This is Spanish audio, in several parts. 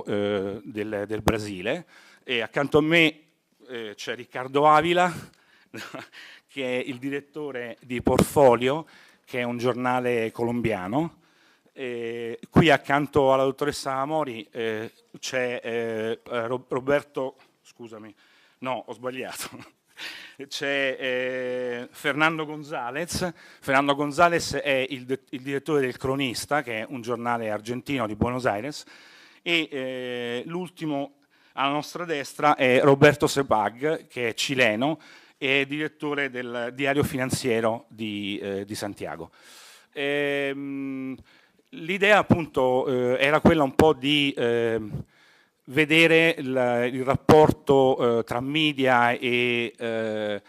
del Brasile, e accanto a me c'è Riccardo Avila, che è il direttore di Portfolio, che è un giornale colombiano. Qui accanto alla dottoressa Amori c'è Roberto, scusami, no, ho sbagliato, c'è Fernando González. Fernando González è il direttore del Cronista, che è un giornale argentino di Buenos Aires, e l'ultimo alla nostra destra è Roberto Sebag, che è cileno e è direttore del Diario Finanziero di Santiago. L'idea appunto era quella un po' di vedere il rapporto tra media e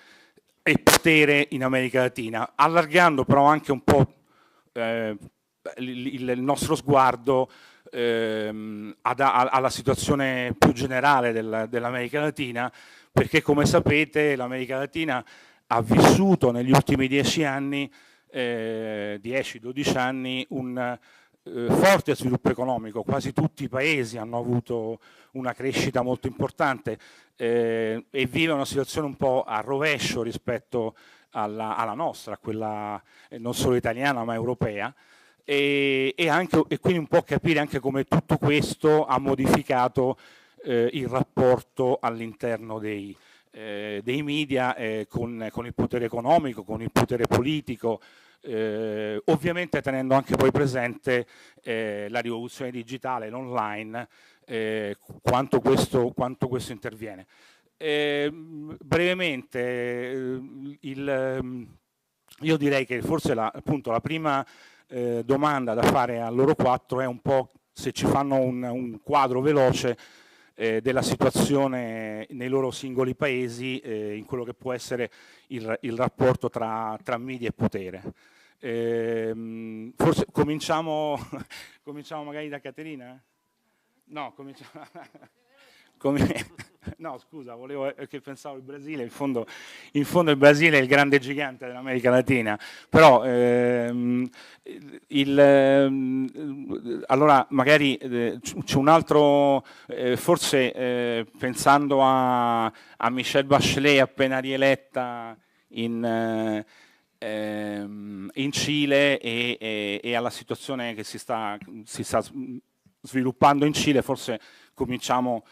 potere in America Latina, allargando però anche un po' il nostro sguardo alla situazione più generale dell'America Latina, perché come sapete l'America Latina ha vissuto negli ultimi 10 anni, 10-12 anni, un forte sviluppo economico. Quasi tutti i paesi hanno avuto una crescita molto importante e vive una situazione un po' a rovescio rispetto alla nostra, quella non solo italiana ma europea. E quindi un po' capire anche come tutto questo ha modificato il rapporto all'interno dei media con il potere economico, con il potere politico, ovviamente tenendo anche poi presente la rivoluzione digitale, l'online, quanto questo interviene. Brevemente, io direi che forse appunto la prima domanda da fare a loro quattro è un po' se ci fanno un quadro veloce della situazione nei loro singoli paesi in quello che può essere il rapporto tra media e potere. Forse cominciamo magari da Caterina? No, cominciamo. No, scusa, volevo che pensavo il Brasile, in fondo il Brasile è il grande gigante dell'America Latina, però allora magari c'è un altro, forse pensando a Michelle Bachelet appena rieletta in Cile e alla situazione che si sta sviluppando in Cile, forse cominciamo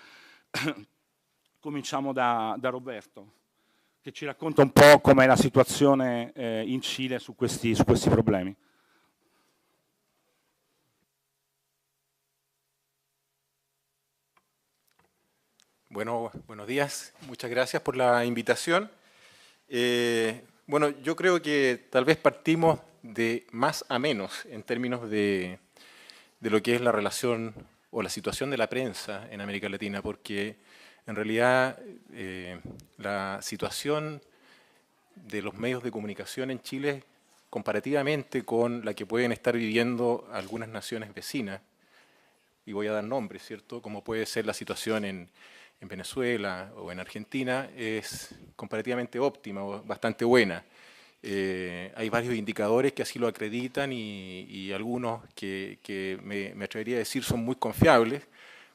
da Roberto, che ci racconta un po' com'è la situazione in Cile su questi problemi. Bueno, buenos días. Muchas gracias por la invitación. Bueno, yo creo que tal vez partimos de más a menos en términos de lo que es la relación o la situación de la prensa en América Latina, porque en realidad la situación de los medios de comunicación en Chile, comparativamente con la que pueden estar viviendo algunas naciones vecinas, y voy a dar nombres, ¿cierto? Como puede ser la situación en Venezuela o en Argentina, es comparativamente óptima o bastante buena. Hay varios indicadores que así lo acreditan y algunos que me atrevería a decir son muy confiables,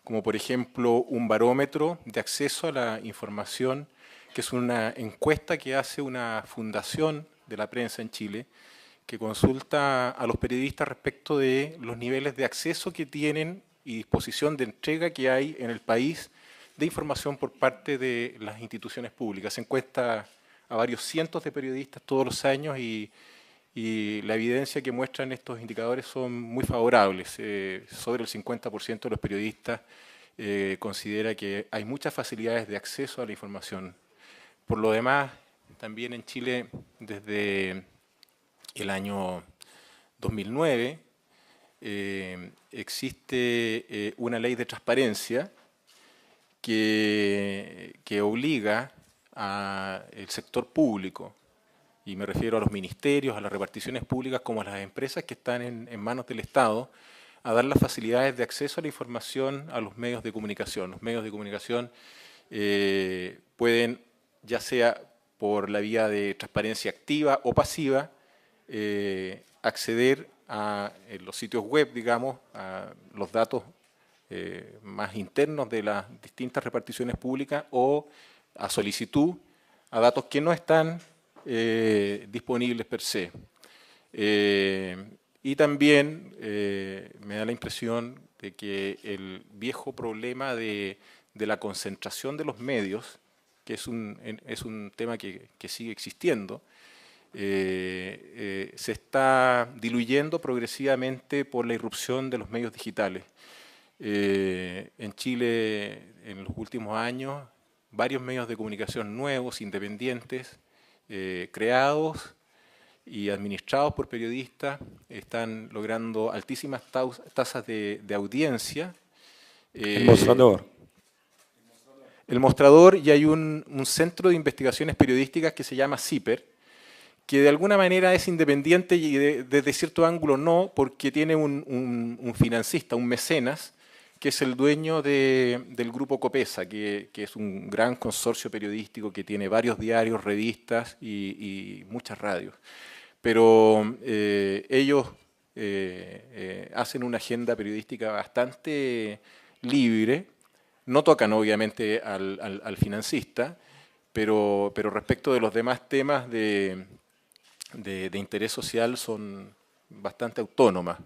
como por ejemplo un barómetro de acceso a la información, que es una encuesta que hace una fundación de la prensa en Chile, que consulta a los periodistas respecto de los niveles de acceso que tienen y disposición de entrega que hay en el país de información por parte de las instituciones públicas. Se encuesta a varios cientos de periodistas todos los años y la evidencia que muestran estos indicadores son muy favorables. Sobre el 50% de los periodistas considera que hay muchas facilidades de acceso a la información. Por lo demás, también en Chile, desde el año 2009, existe una ley de transparencia que obliga al sector público, y me refiero a los ministerios, a las reparticiones públicas, como a las empresas que están en manos del Estado, a dar las facilidades de acceso a la información a los medios de comunicación. Los medios de comunicación pueden, ya sea por la vía de transparencia activa o pasiva, acceder a los sitios web, digamos, a los datos más internos de las distintas reparticiones públicas o a solicitud a datos que no están disponibles per se. Y también me da la impresión de que el viejo problema de la concentración de los medios, que es un tema que sigue existiendo, se está diluyendo progresivamente por la irrupción de los medios digitales. En Chile, en los últimos años, varios medios de comunicación nuevos, independientes, creados y administrados por periodistas, están logrando altísimas tasas de audiencia. El Mostrador. El Mostrador, y hay un centro de investigaciones periodísticas que se llama CIPER, que de alguna manera es independiente y desde cierto ángulo no, porque tiene un financista, un mecenas, que es el dueño del grupo Copesa, que es un gran consorcio periodístico que tiene varios diarios, revistas y muchas radios. Pero ellos hacen una agenda periodística bastante libre, no tocan obviamente al financista, pero respecto de los demás temas de interés social son bastante autónomas.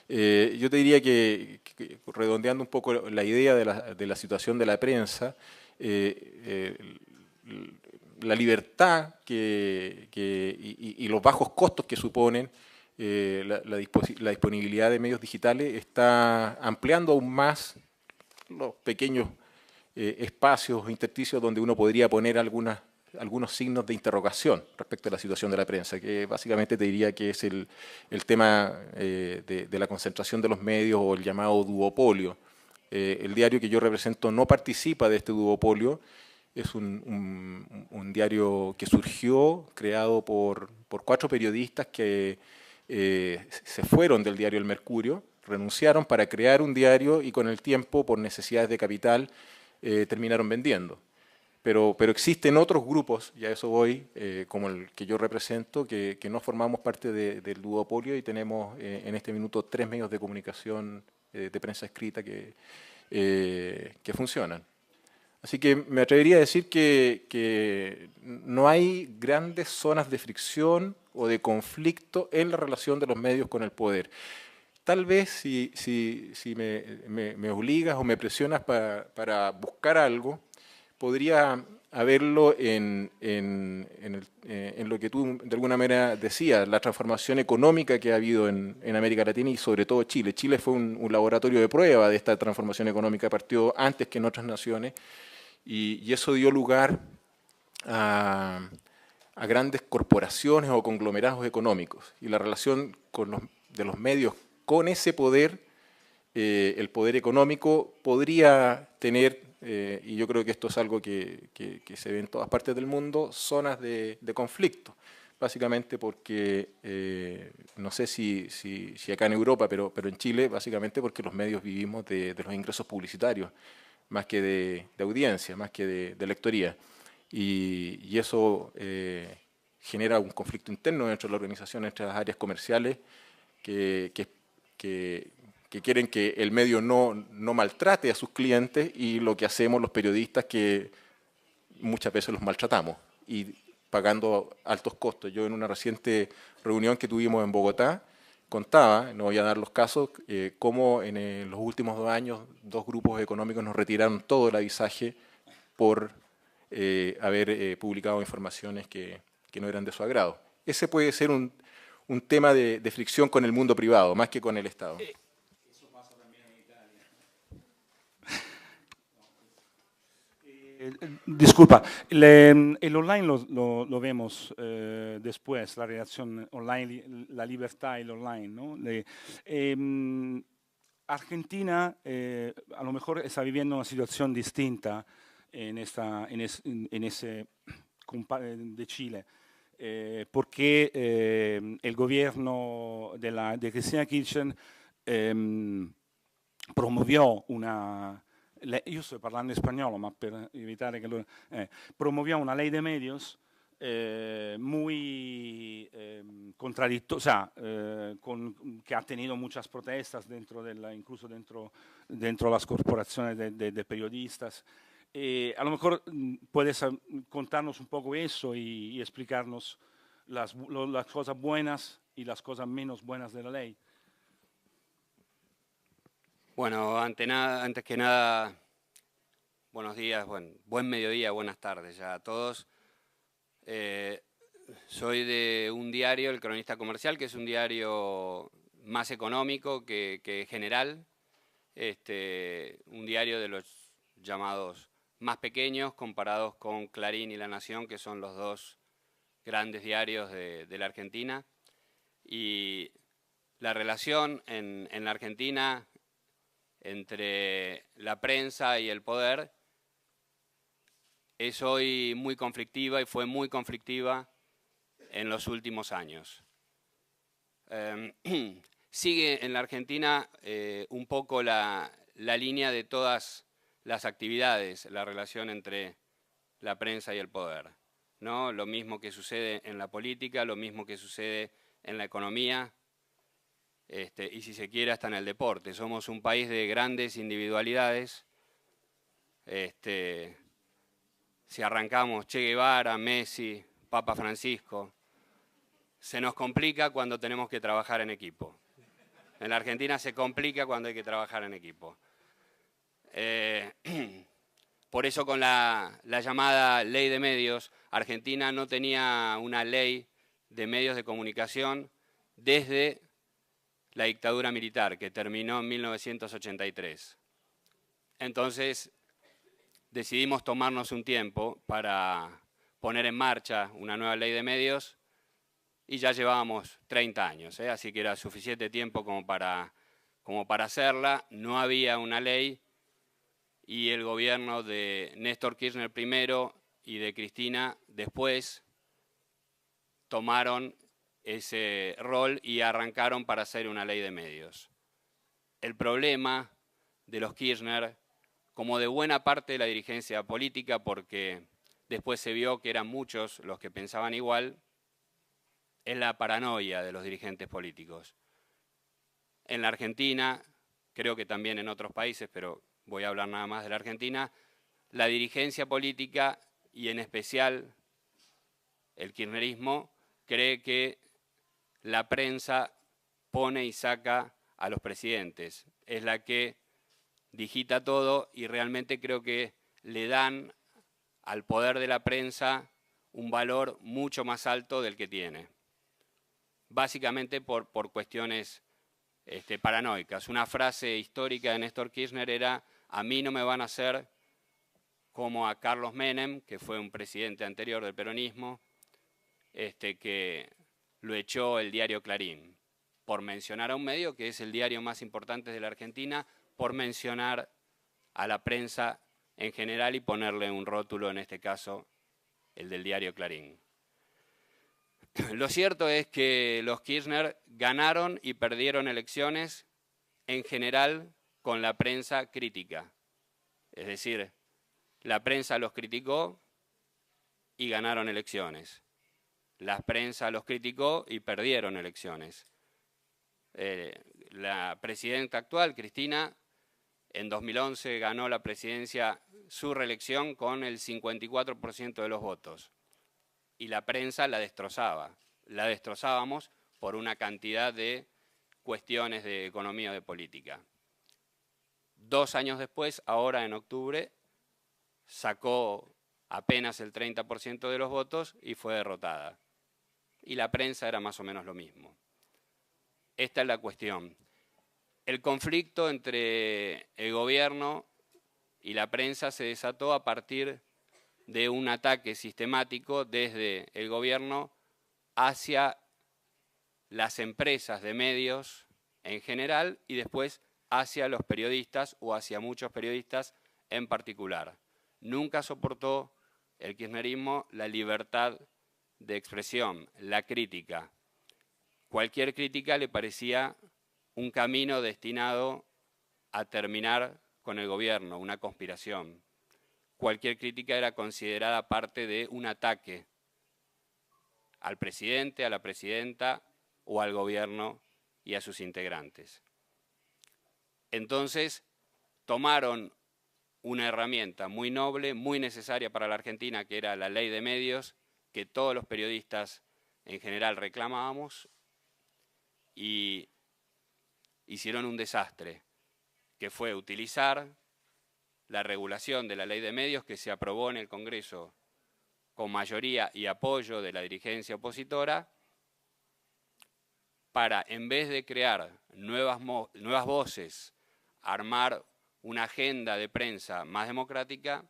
Yo te diría que redondeando un poco la idea de la situación de la prensa, la libertad y los bajos costos que suponen la disponibilidad de medios digitales está ampliando aún más los pequeños espacios o intersticios donde uno podría poner algunos signos de interrogación respecto a la situación de la prensa, que básicamente te diría que es el tema de la concentración de los medios o el llamado duopolio. El diario que yo represento no participa de este duopolio, es un diario que surgió, creado por 4 periodistas que se fueron del diario El Mercurio, renunciaron para crear un diario y con el tiempo, por necesidades de capital, terminaron vendiendo. Pero existen otros grupos, y a eso voy, como el que yo represento, que no formamos parte del duopolio y tenemos en este minuto 3 medios de comunicación de prensa escrita que funcionan. Así que me atrevería a decir que no hay grandes zonas de fricción o de conflicto en la relación de los medios con el poder. Tal vez si me obligas o me presionas para buscar algo, podría haberlo en lo que tú de alguna manera decías, la transformación económica que ha habido en América Latina y sobre todo Chile. Chile fue un laboratorio de prueba de esta transformación económica, partió antes que en otras naciones y eso dio lugar a grandes corporaciones o conglomerados económicos. Y la relación de los medios con ese poder, el poder económico, podría tener, y yo creo que esto es algo que se ve en todas partes del mundo, zonas de conflicto. Básicamente porque, no sé si acá en Europa, pero en Chile, básicamente porque los medios vivimos de los ingresos publicitarios, más que de audiencia, más que de lectoría. Y eso genera un conflicto interno dentro de la organización, entre las áreas comerciales, que quieren que el medio no maltrate a sus clientes y lo que hacemos los periodistas que muchas veces los maltratamos y pagando altos costos. Yo en una reciente reunión que tuvimos en Bogotá contaba, no voy a dar los casos, cómo en los últimos 2 años 2 grupos económicos nos retiraron todo el avisaje por haber publicado informaciones que no eran de su agrado. Ese puede ser un tema de fricción con el mundo privado, más que con el Estado. Eso pasa también en Italia. Disculpa, el online lo vemos después, la relación online, la libertad y el online, ¿no? Argentina a lo mejor está viviendo una situación distinta en ese de Chile. Porque el gobierno de Cristina Kirchner promovió io sto parlando in spagnolo, ma per evitare che promovió una ley de medios muy contradictoria, o sea, que ha tenido muchas protestas incluso dentro las corporaciones de periodistas. A lo mejor puedes contarnos un poco eso y explicarnos las cosas buenas y las cosas menos buenas de la ley. Bueno, antes que nada, buenos días, buen mediodía, buenas tardes ya a todos. Soy de un diario, El Cronista Comercial, que es un diario más económico que general, un diario de los llamados más pequeños comparados con Clarín y La Nación, que son los dos grandes diarios de la Argentina. Y la relación en la Argentina entre la prensa y el poder es hoy muy conflictiva y fue muy conflictiva en los últimos años. Sigue en la Argentina un poco la línea de todas las actividades, la relación entre la prensa y el poder, ¿no? Lo mismo que sucede en la política, lo mismo que sucede en la economía, y si se quiere hasta en el deporte. Somos un país de grandes individualidades. Si arrancamos Che Guevara, Messi, Papa Francisco, se nos complica cuando tenemos que trabajar en equipo. En la Argentina se complica cuando hay que trabajar en equipo. Por eso con la llamada ley de medios, Argentina no tenía una ley de medios de comunicación desde la dictadura militar, que terminó en 1983. Entonces decidimos tomarnos un tiempo para poner en marcha una nueva ley de medios y ya llevábamos 30 años, así que era suficiente tiempo como para hacerla. No había una ley y el gobierno de Néstor Kirchner primero y de Cristina después tomaron ese rol y arrancaron para hacer una ley de medios. El problema de los Kirchner, como de buena parte de la dirigencia política, porque después se vio que eran muchos los que pensaban igual, es la paranoia de los dirigentes políticos. En la Argentina, creo que también en otros países, pero voy a hablar nada más de la Argentina, la dirigencia política y en especial el kirchnerismo cree que la prensa pone y saca a los presidentes. Es la que digita todo y realmente creo que le dan al poder de la prensa un valor mucho más alto del que tiene. Básicamente por cuestiones paranoicas. Una frase histórica de Néstor Kirchner era: a mí no me van a hacer como a Carlos Menem, que fue un presidente anterior del peronismo, que lo echó el diario Clarín, por mencionar a un medio que es el diario más importante de la Argentina, por mencionar a la prensa en general y ponerle un rótulo, en este caso, el del diario Clarín. Lo cierto es que los Kirchner ganaron y perdieron elecciones en general con la prensa crítica. Es decir, la prensa los criticó y ganaron elecciones. La prensa los criticó y perdieron elecciones. La presidenta actual, Cristina, en 2011 ganó la presidencia, su reelección, con el 54% de los votos. Y la prensa la destrozaba. La destrozábamos por una cantidad de cuestiones de economía o de política. 2 años después, ahora en octubre, sacó apenas el 30% de los votos y fue derrotada. Y la prensa era más o menos lo mismo. Esta es la cuestión. El conflicto entre el gobierno y la prensa se desató a partir de un ataque sistemático desde el gobierno hacia las empresas de medios en general y después hacia los periodistas o hacia muchos periodistas en particular. Nunca soportó el kirchnerismo la libertad de expresión, la crítica. Cualquier crítica le parecía un camino destinado a terminar con el gobierno, una conspiración. Cualquier crítica era considerada parte de un ataque al presidente, a la presidenta o al gobierno y a sus integrantes. Entonces, tomaron una herramienta muy noble, muy necesaria para la Argentina, que era la ley de medios, que todos los periodistas en general reclamábamos, y hicieron un desastre, que fue utilizar la regulación de la ley de medios que se aprobó en el Congreso con mayoría y apoyo de la dirigencia opositora, para, en vez de crear nuevas voces, armar una agenda de prensa más democrática,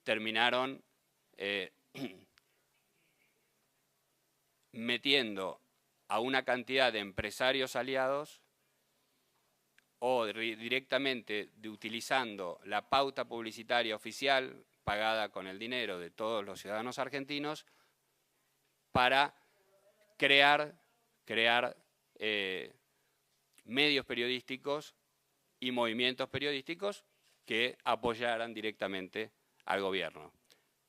terminaron metiendo a una cantidad de empresarios aliados o directamente utilizando la pauta publicitaria oficial pagada con el dinero de todos los ciudadanos argentinos para crear medios periodísticos y movimientos periodísticos que apoyaran directamente al gobierno.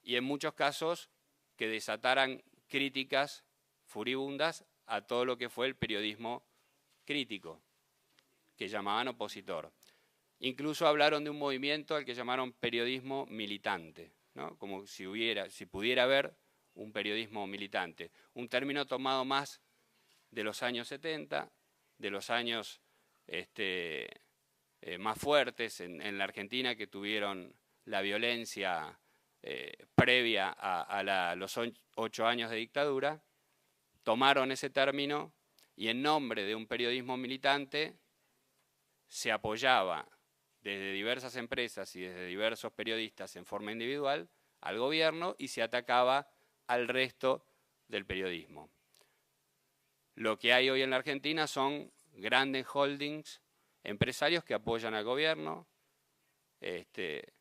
Y en muchos casos que desataran críticas furibundas a todo lo que fue el periodismo crítico, que llamaban opositor. Incluso hablaron de un movimiento al que llamaron periodismo militante, ¿no? Como si pudiera haber un periodismo militante. Un término tomado más de los años 70, de los años más fuertes en la Argentina, que tuvieron la violencia previa a los 8 años de dictadura. Tomaron ese término y en nombre de un periodismo militante se apoyaba desde diversas empresas y desde diversos periodistas en forma individual al gobierno y se atacaba al resto del periodismo. Lo que hay hoy en la Argentina son grandes holdings, empresarios que apoyan al gobierno, que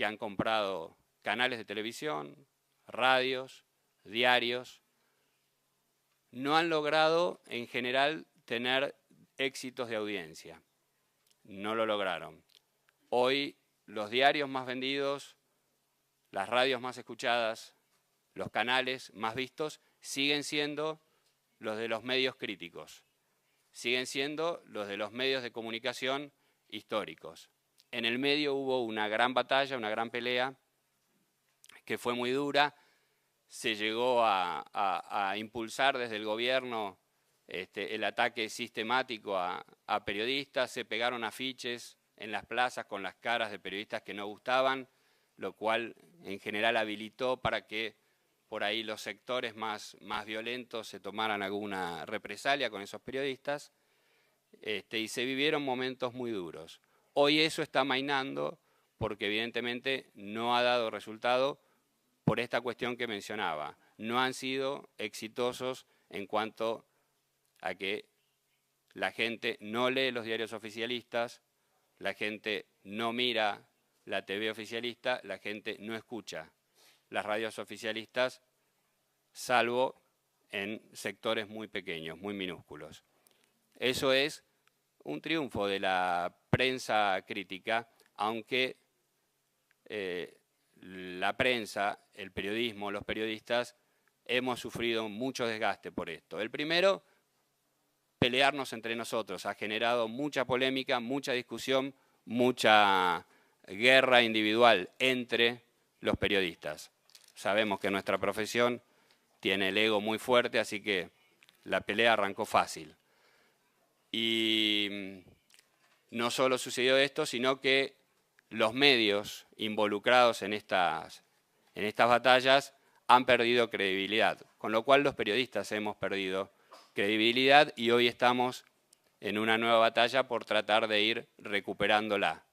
han comprado canales de televisión, radios, diarios. No han logrado, en general, tener éxitos de audiencia. No lo lograron. Hoy, los diarios más vendidos, las radios más escuchadas, los canales más vistos, siguen siendo los de los medios críticos. Siguen siendo los de los medios de comunicación históricos. En el medio hubo una gran batalla, una gran pelea, que fue muy dura. Se llegó a impulsar desde el gobierno el ataque sistemático a periodistas, se pegaron afiches en las plazas con las caras de periodistas que no gustaban, lo cual en general habilitó para que por ahí los sectores más violentos se tomaran alguna represalia con esos periodistas, y se vivieron momentos muy duros. Hoy eso está amainando porque evidentemente no ha dado resultado por esta cuestión que mencionaba. No han sido exitosos en cuanto a que la gente no lee los diarios oficialistas, la gente no mira la TV oficialista, la gente no escucha las radios oficialistas, salvo en sectores muy pequeños, muy minúsculos. Eso es un triunfo de la prensa crítica, aunque la prensa, el periodismo, los periodistas, hemos sufrido mucho desgaste por esto. El primero, pelearnos entre nosotros. Ha generado mucha polémica, mucha discusión, mucha guerra individual entre los periodistas. Sabemos que nuestra profesión tiene el ego muy fuerte, así que la pelea arrancó fácil. Y no solo sucedió esto, sino que los medios involucrados en estas batallas han perdido credibilidad, con lo cual los periodistas hemos perdido credibilidad y hoy estamos en una nueva batalla por tratar de ir recuperándola.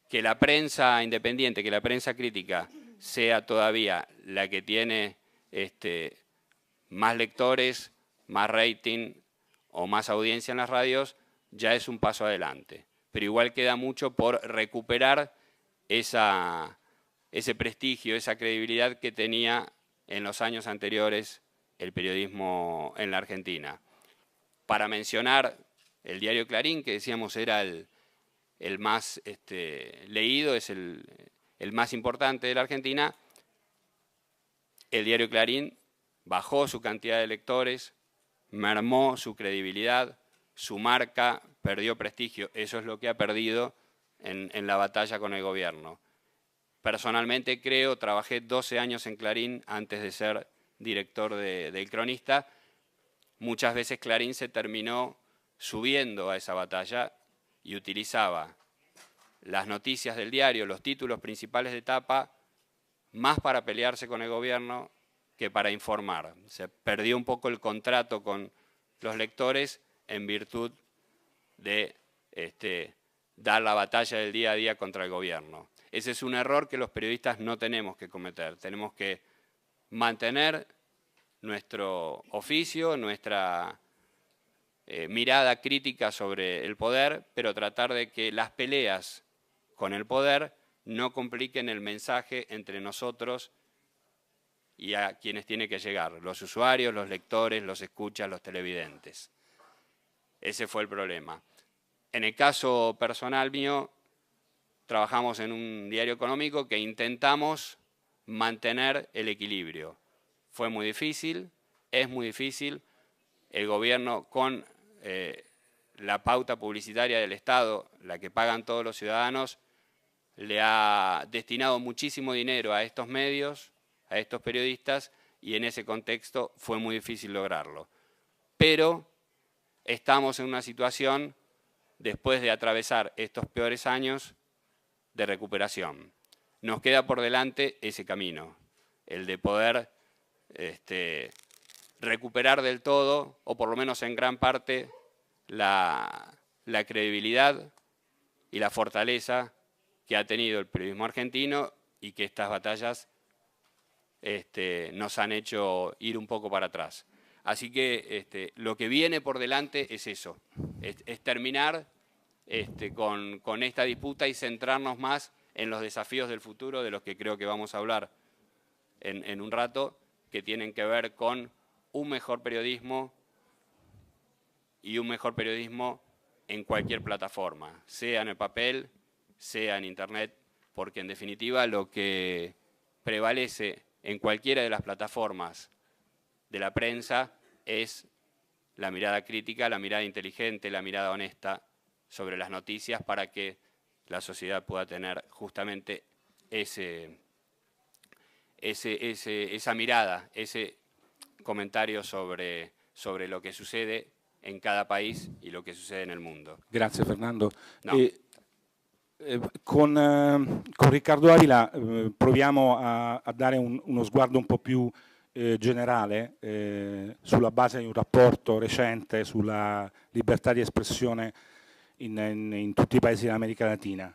Que la prensa independiente, que la prensa crítica sea todavía la que tiene más lectores, más rating o más audiencia en las radios, ya es un paso adelante. Pero igual queda mucho por recuperar ese prestigio, esa credibilidad que tenía en los años anteriores el periodismo en la Argentina. Para mencionar el diario Clarín, que decíamos era el más leído, es el más importante de la Argentina, el diario Clarín bajó su cantidad de lectores, mermó su credibilidad, su marca perdió prestigio. Eso es lo que ha perdido en la batalla con el gobierno. Personalmente trabajé 12 años en Clarín antes de ser director del Cronista. Muchas veces Clarín se terminó subiendo a esa batalla y utilizaba las noticias del diario, los títulos principales de etapa, más para pelearse con el gobierno que para informar. Se perdió un poco el contrato con los lectores en virtud de dar la batalla del día a día contra el gobierno. Ese es un error que los periodistas no tenemos que cometer. Tenemos que mantener nuestro oficio, nuestra mirada crítica sobre el poder, pero tratar de que las peleas con el poder no compliquen el mensaje entre nosotros y a quienes tiene que llegar, los usuarios, los lectores, los escuchas, los televidentes. Ese fue el problema. En el caso personal mío, trabajamos en un diario económico que intentamos mantener el equilibrio. Fue muy difícil, es muy difícil. El gobierno, con la pauta publicitaria del Estado, la que pagan todos los ciudadanos, le ha destinado muchísimo dinero a estos medios, a estos periodistas, y en ese contexto fue muy difícil lograrlo. Pero estamos en una situación, después de atravesar estos peores años, de recuperación. Nos queda por delante ese camino, el de poder recuperar del todo, o por lo menos en gran parte, la credibilidad y la fortaleza que ha tenido el periodismo argentino y que estas batallas nos han hecho ir un poco para atrás. Así que lo que viene por delante es eso, es terminar con esta disputa y centrarnos más en los desafíos del futuro, de los que creo que vamos a hablar en un rato, que tienen que ver con un mejor periodismo y un mejor periodismo en cualquier plataforma, sea en el papel, sea en Internet, porque en definitiva lo que prevalece en cualquiera de las plataformas de la prensa es la mirada crítica, la mirada inteligente, la mirada honesta sobre las noticias, para que la sociedad pueda tener justamente esa mirada, ese comentario sobre lo que sucede en cada país y lo que sucede en el mundo. Grazie Fernando. No. Con Riccardo Avila proviamo a dare uno sguardo un po' più generale sulla base di un rapporto recente sulla libertà di espressione in tutti i paesi dell'America Latina.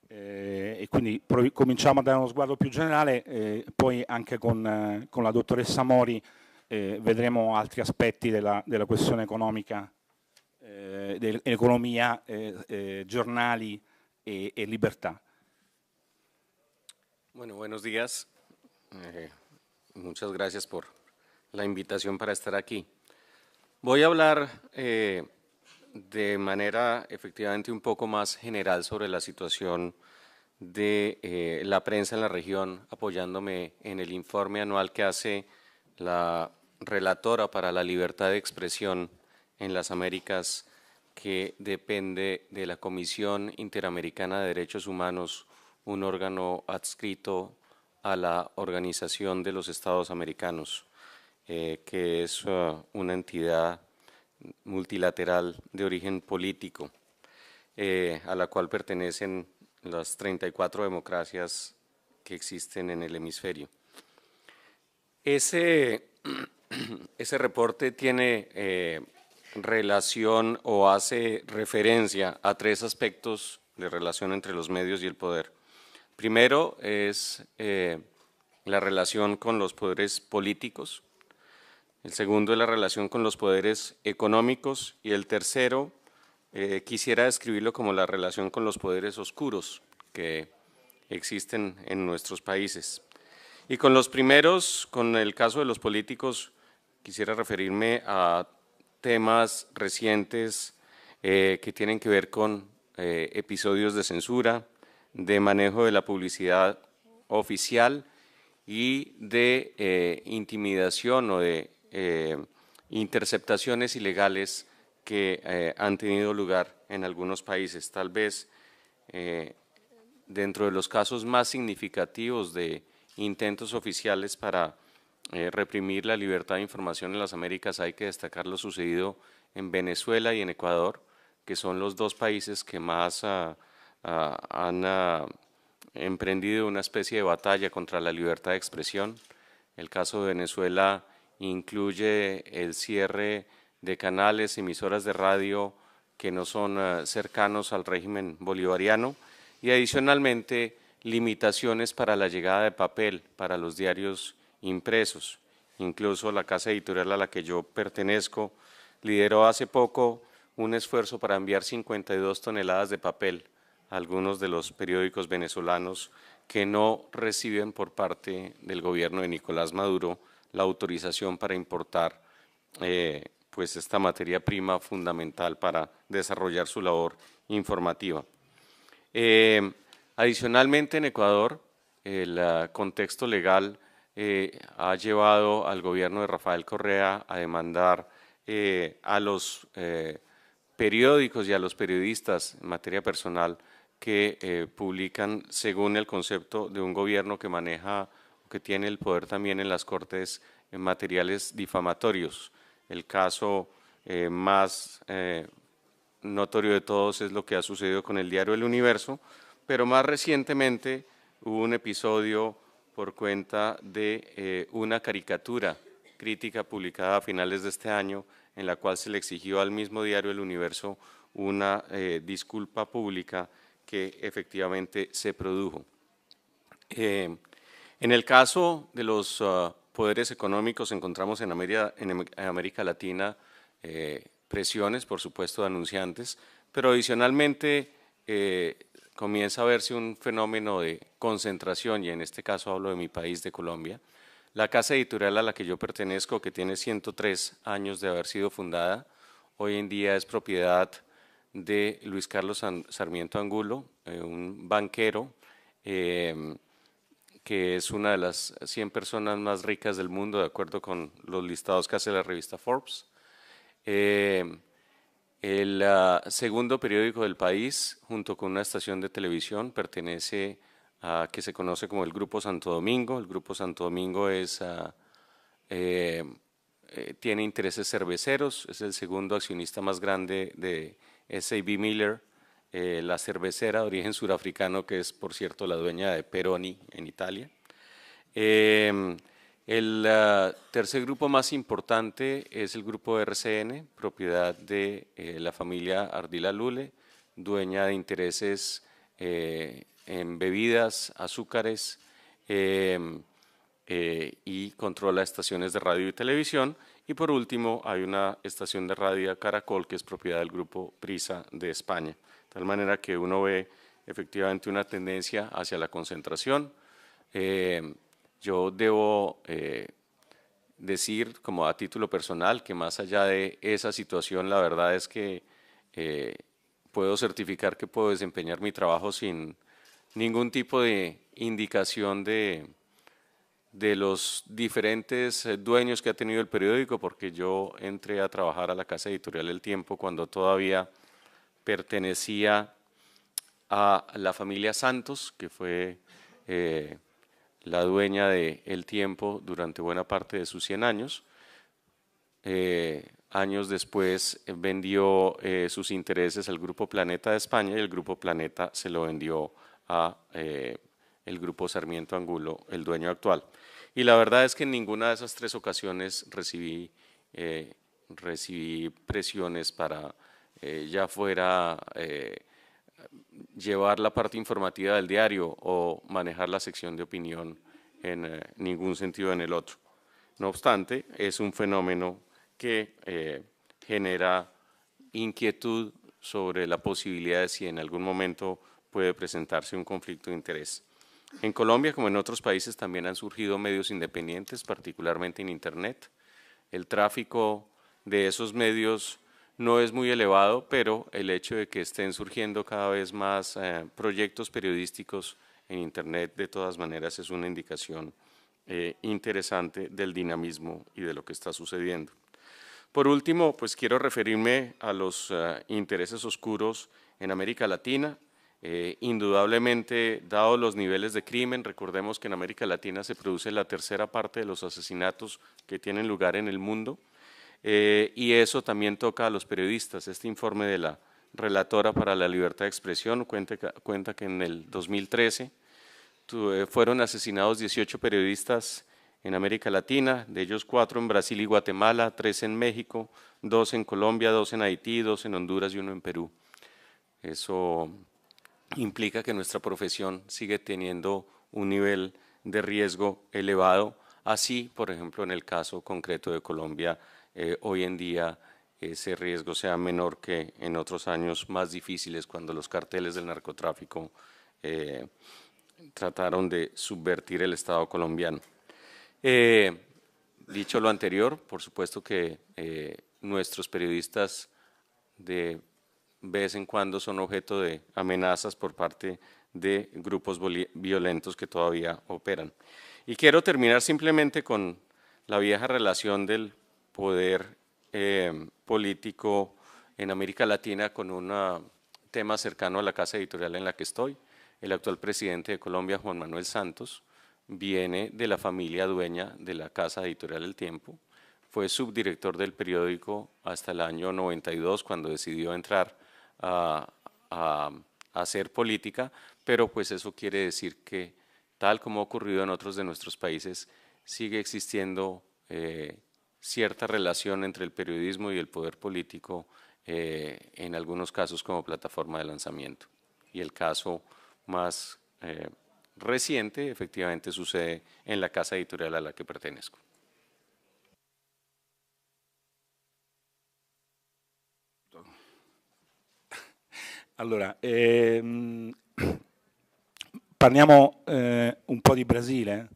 E quindi cominciamo a dare uno sguardo più generale, poi anche con la dottoressa Mori vedremo altri aspetti della questione economica, dell'economia, giornali e libertà. Bueno, buenos días. Muchas gracias por la invitación para estar aquí. Voy a hablar de manera efectivamente un poco más general sobre la situación de la prensa en la región, apoyándome en el informe anual que hace la relatora para la libertad de expresión en las Américas, que depende de la Comisión Interamericana de Derechos Humanos, un órgano adscrito a la Organización de los Estados Americanos, que es una entidad multilateral de origen político, a la cual pertenecen las 34 democracias que existen en el hemisferio. Ese reporte tiene relación o hace referencia a tres aspectos de relación entre los medios y el poder. Primero es la relación con los poderes políticos, el segundo es la relación con los poderes económicos y el tercero quisiera describirlo como la relación con los poderes oscuros que existen en nuestros países. Y con los primeros, con el caso de los políticos, quisiera referirme a temas recientes que tienen que ver con episodios de censura, de manejo de la publicidad oficial y de intimidación o de interceptaciones ilegales que han tenido lugar en algunos países. Tal vez dentro de los casos más significativos de intentos oficiales para reprimir la libertad de información en las Américas, hay que destacar lo sucedido en Venezuela y en Ecuador, que son los dos países que más han emprendido una especie de batalla contra la libertad de expresión. El caso de Venezuela incluye el cierre de canales, emisoras de radio que no son cercanos al régimen bolivariano y adicionalmente limitaciones para la llegada de papel para los diarios impresos. Incluso la casa editorial a la que yo pertenezco lideró hace poco un esfuerzo para enviar 52 toneladas de papel a algunos de los periódicos venezolanos que no reciben por parte del gobierno de Nicolás Maduro la autorización para importar pues esta materia prima fundamental para desarrollar su labor informativa. Adicionalmente, en Ecuador, el contexto legal ha llevado al gobierno de Rafael Correa a demandar a los periódicos y a los periodistas en materia personal que publican según el concepto de un gobierno que maneja, que tiene el poder también en las cortes en materiales difamatorios. El caso más notorio de todos es lo que ha sucedido con el diario El Universo, pero más recientemente hubo un episodio por cuenta de una caricatura crítica publicada a finales de este año, en la cual se le exigió al mismo diario El Universo una disculpa pública que efectivamente se produjo. En el caso de los poderes económicos encontramos en América Latina presiones, por supuesto, de anunciantes, pero adicionalmente comienza a verse un fenómeno de concentración, y en este caso hablo de mi país, de Colombia. La casa editorial a la que yo pertenezco, que tiene 103 años de haber sido fundada, hoy en día es propiedad de Luis Carlos Sarmiento Angulo, un banquero que es una de las 100 personas más ricas del mundo, de acuerdo con los listados que hace la revista Forbes. El segundo periódico del país, junto con una estación de televisión, pertenece a que se conoce como el Grupo Santo Domingo. El Grupo Santo Domingo tiene intereses cerveceros, es el segundo accionista más grande de S.A.B. Miller, la cervecera de origen surafricano, que es, por cierto, la dueña de Peroni en Italia. El tercer grupo más importante es el grupo RCN, propiedad de la familia Ardila Lule, dueña de intereses en bebidas, azúcares y controla estaciones de radio y televisión. Y por último hay una estación de radio Caracol que es propiedad del grupo Prisa de España. De tal manera que uno ve efectivamente una tendencia hacia la concentración. Yo debo decir, como a título personal, que más allá de esa situación, la verdad es que puedo certificar que puedo desempeñar mi trabajo sin ningún tipo de indicación de los diferentes dueños que ha tenido el periódico, porque yo entré a trabajar a la casa editorial El Tiempo cuando todavía pertenecía a la familia Santos, que fue la dueña de El Tiempo durante buena parte de sus 100 años. Años después vendió sus intereses al Grupo Planeta de España y el Grupo Planeta se lo vendió a el Grupo Sarmiento Angulo, el dueño actual. Y la verdad es que en ninguna de esas tres ocasiones recibí presiones para ya fuera llevar la parte informativa del diario o manejar la sección de opinión en ningún sentido en el otro. No obstante, es un fenómeno que genera inquietud sobre la posibilidad de si en algún momento puede presentarse un conflicto de interés. En Colombia, como en otros países, también han surgido medios independientes, particularmente en Internet. El tráfico de esos medios no es muy elevado, pero el hecho de que estén surgiendo cada vez más proyectos periodísticos en Internet, de todas maneras, es una indicación interesante del dinamismo y de lo que está sucediendo. Por último, pues quiero referirme a los intereses oscuros en América Latina. Indudablemente, dado los niveles de crimen, recordemos que en América Latina se produce la tercera parte de los asesinatos que tienen lugar en el mundo, y eso también toca a los periodistas. Este informe de la Relatora para la Libertad de Expresión cuenta que en el 2013 fueron asesinados 18 periodistas en América Latina, de ellos 4 en Brasil y Guatemala, 3 en México, 2 en Colombia, 2 en Haití, 2 en Honduras y 1 en Perú. Eso implica que nuestra profesión sigue teniendo un nivel de riesgo elevado. Así, por ejemplo, en el caso concreto de Colombia, hoy en día ese riesgo sea menor que en otros años más difíciles, cuando los carteles del narcotráfico trataron de subvertir el Estado colombiano. Dicho lo anterior, por supuesto que nuestros periodistas de vez en cuando son objeto de amenazas por parte de grupos violentos que todavía operan. Y quiero terminar simplemente con la vieja relación del poder político en América Latina, con un tema cercano a la casa editorial en la que estoy. El actual presidente de Colombia, Juan Manuel Santos, viene de la familia dueña de la casa editorial El Tiempo. Fue subdirector del periódico hasta el año 92, cuando decidió entrar a hacer política, pero pues eso quiere decir que, tal como ha ocurrido en otros de nuestros países, sigue existiendo cierta relación entre el periodismo y el poder político, en algunos casos como plataforma de lanzamiento. Y el caso más reciente efectivamente sucede en la casa editorial a la que pertenezco. Allora, parliamo un po' di Brasile,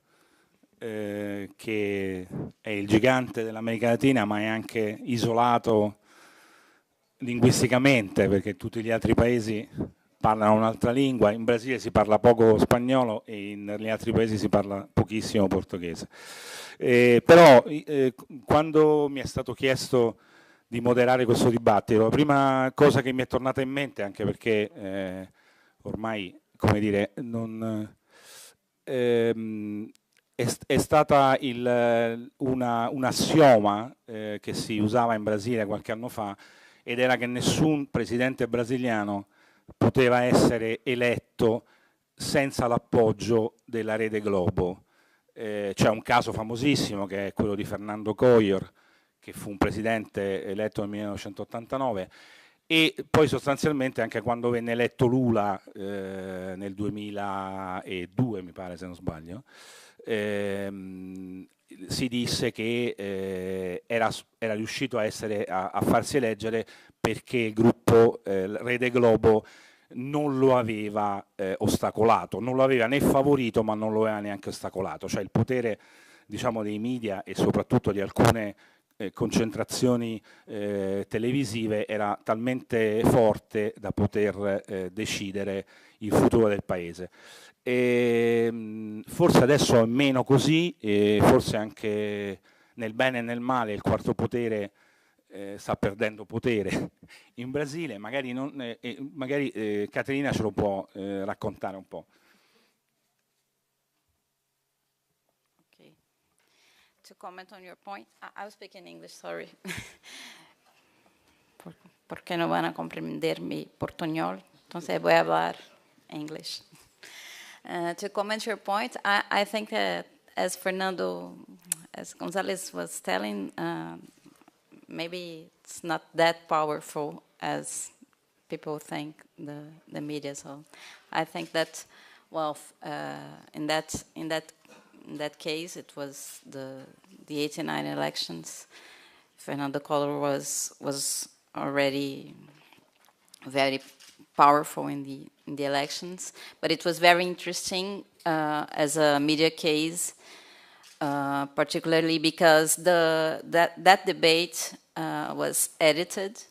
che è il gigante dell'America Latina, ma è anche isolato linguisticamente, perché tutti gli altri paesi parlano un'altra lingua. In Brasile si parla poco spagnolo e negli altri paesi si parla pochissimo portoghese. Però quando mi è stato chiesto di moderare questo dibattito, la prima cosa che mi è tornata in mente, anche perché ormai, come dire, è stata un assioma che si usava in Brasile qualche anno fa, ed era che nessun presidente brasiliano poteva essere eletto senza l'appoggio della Rede Globo. C'è un caso famosissimo che è quello di Fernando Collor, che fu un presidente eletto nel 1989, e poi sostanzialmente anche quando venne eletto Lula nel 2002, mi pare, se non sbaglio, si disse che era riuscito a farsi eleggere perché il gruppo Rede Globo non lo aveva ostacolato, non lo aveva né favorito, ma non lo aveva neanche ostacolato. Cioè il potere, diciamo, dei media e soprattutto di alcune concentrazioni televisive era talmente forte da poter decidere il futuro del paese. Forse adesso è meno così, e forse anche nel bene e nel male il quarto potere sta perdendo potere in Brasile. Magari Caterina ce lo può raccontare un po'. To comment on your point, I will speak in English, sorry. Porque no van a comprender mi portuñol, entonces voy a hablar English. To comment your point, I think that as González was telling, maybe it's not that powerful as people think, the media. So I think that, well, in that case, it was the 89 elections. Fernando Collor was already very powerful in the elections, but it was very interesting as a media case, particularly because that debate was edited,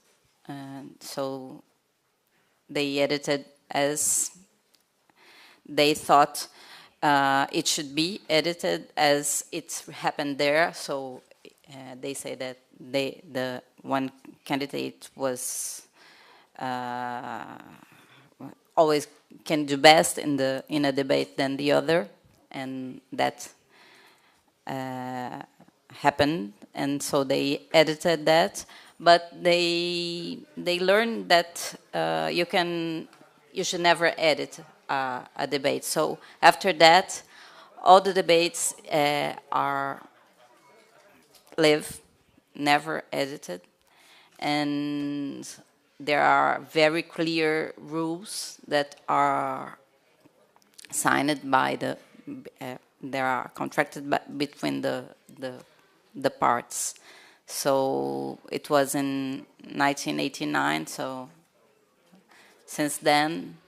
and so they edited as they thought it should be edited as it's happened there. So they say that the one candidate was always can do best in a debate than the other, and that happened, and so they edited that. But they learned that you should never edit a debate. So after that, all the debates live, never edited, and there are very clear rules that are signed by they are contracted between the parts. So it was in 1989. So since then,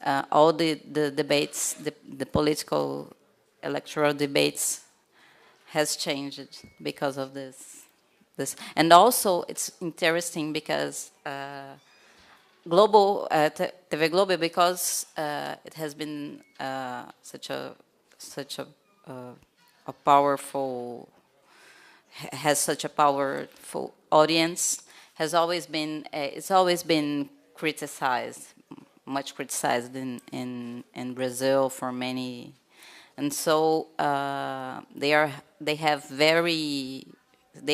all the debates, the political electoral debates, has changed because of this. And also, it's interesting because TV Globo, because it has been such a powerful, has such a powerful audience, has always been it's always been criticized, much criticized in Brazil for many, and so they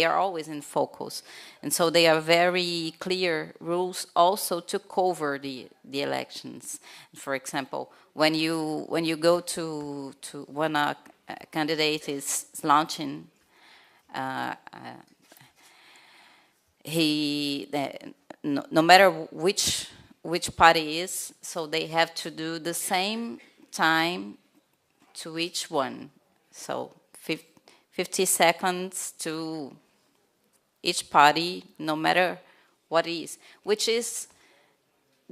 are always in focus, and so they are very clear rules also to cover the elections. For example, when you go to when a candidate is launching, no matter which party is, so they have to do the same time to each one. So 50 seconds to each party, no matter what it is, which is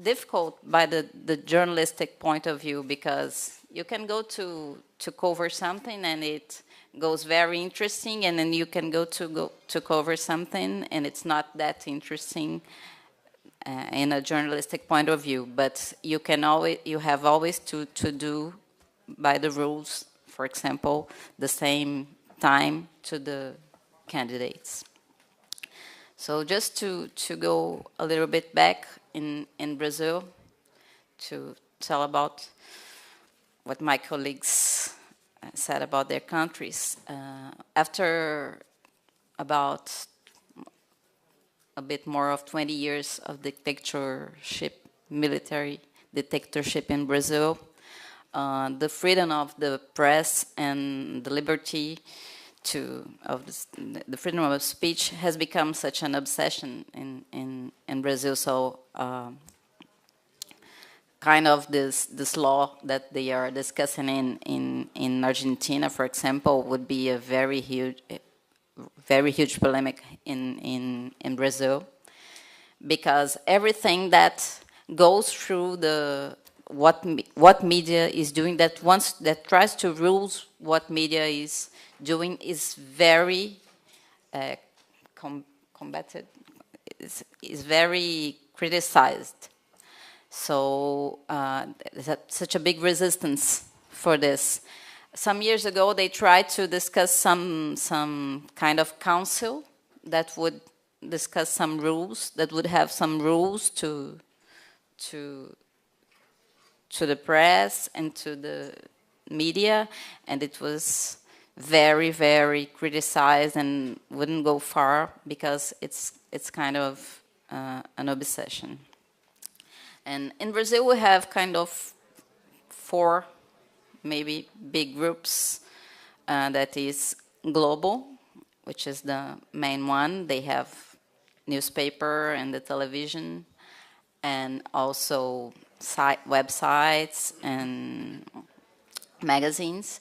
difficult by the journalistic point of view, because you can go to cover something and it goes very interesting, and then you can go to cover something and it's not that interesting in a journalistic point of view. But you have always to do by the rules, for example, the same time to the candidates. So just to go a little bit back in Brazil, to tell about what my colleagues said about their countries. After about a bit more of 20 years of dictatorship, military dictatorship in Brazil, the freedom of the press and the liberty the freedom of speech has become such an obsession in Brazil. So kind of this law that they are discussing in Argentina, for example, would be a very huge polemic in Brazil, because everything that goes through what media is doing, that tries to rule what media is doing, is very combated, is very criticized. So there's such a big resistance for this. Some years ago, they tried to discuss some kind of council that would discuss some rules, that would have some rules to the press and to the media, and it was very, very criticized and wouldn't go far, because it's kind of an obsession. And in Brazil, we have kind of 4 maybe big groups. That is Globo, which is the main one. They have newspaper and the television, and also websites and magazines.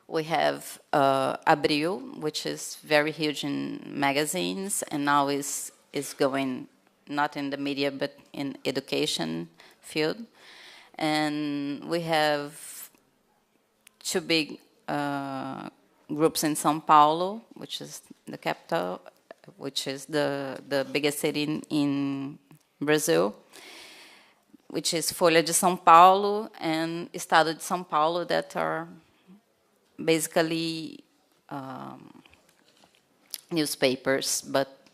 We have Abril, which is very huge in magazines, and now is going not in the media but in education field. And we have 2 big groups in São Paulo, which is the capital, which is the biggest city in Brazil. which is Folha de São Paulo and Estado de São Paulo, that are basically newspapers, but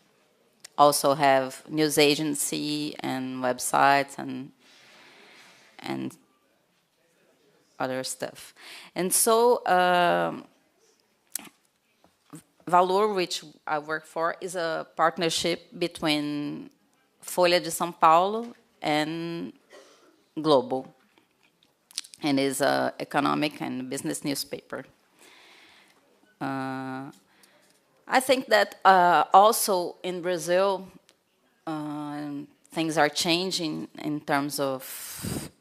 also have news agency and websites and other stuff. And so Valor, which I work for, is a partnership between Folha de São Paulo and Globo, and is an economic and business newspaper. I think that also in Brazil, things are changing in terms of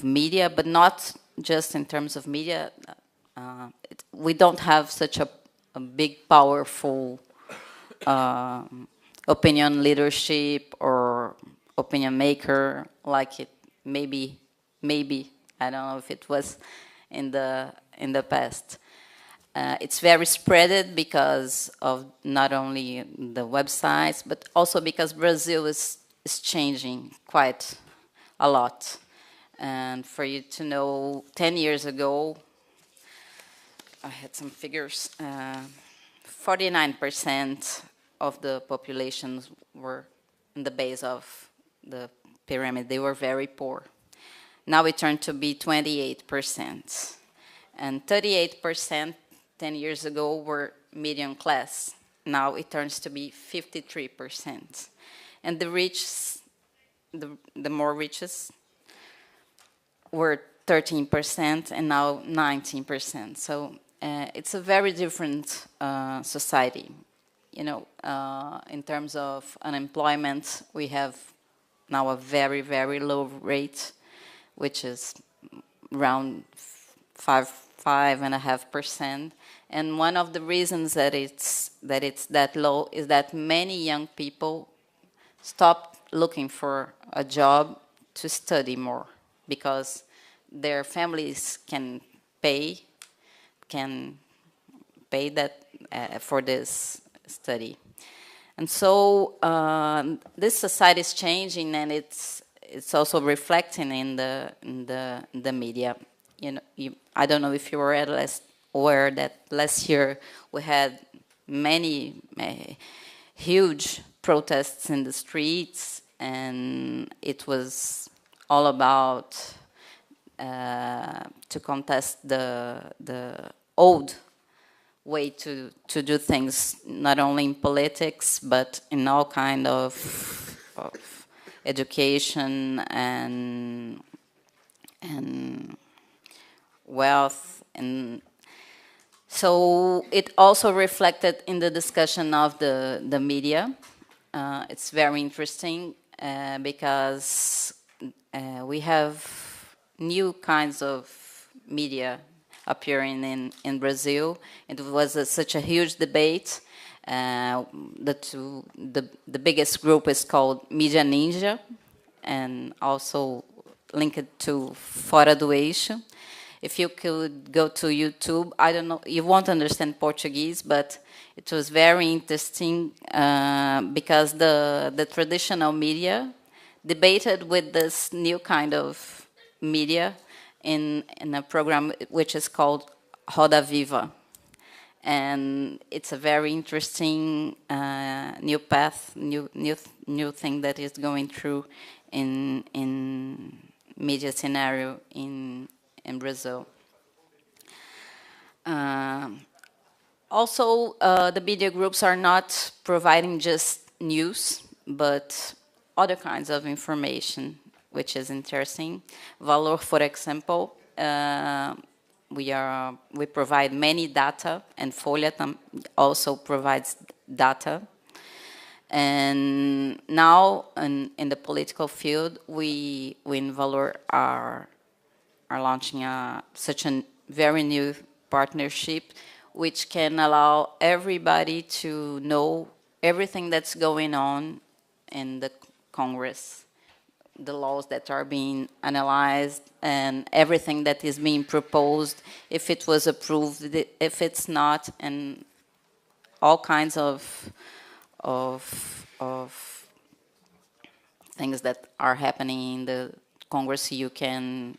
media, but not just in terms of media. We don't have such a big, powerful opinion leadership or opinion maker like it maybe I don't know if it was in the past. It's very spreaded because of not only the websites, but also because Brazil is changing quite a lot. And for you to know, 10 years ago, I had some figures, 49% of the populations were in the base of the pyramid. They were very poor. Now it turned to be 28%. And 38% 10 years ago were medium class. Now it turns to be 53%. And the rich, the more richest, were 13% and now 19%. So it's a very different society. You know, in terms of unemployment, we have now a very, very low rate, which is around 5.5%. And one of the reasons that it's that low is that many young people stop looking for a job to study more because their families can pay that for this study. And so this society is changing, and it's also reflecting in the media. You know, I don't know if you were aware that last year we had many huge protests in the streets, and it was all about to contest the old way to do things, not only in politics, but in all kind of education and wealth. And so it also reflected in the discussion of the media. It's very interesting because we have new kinds of media appearing in Brazil. It was such a huge debate. The biggest group is called Mídia Ninja, and also linked to Fora do Eixo. If you could go to YouTube, I don't know, you won't understand Portuguese, but it was very interesting because the traditional media debated with this new kind of media in a program which is called Roda Viva. And it's a very interesting new path, new thing that is going through in media scenario in Brazil. Also, the media groups are not providing just news, but other kinds of information, which is interesting. Valor, for example, we provide many data, and Folha also provides data. And now, in the political field, we in Valor are launching such a very new partnership, which can allow everybody to know everything that's going on in the Congress, the laws that are being analyzed, and everything that is being proposed, if it was approved, if it's not, and all kinds of things that are happening in the Congress you can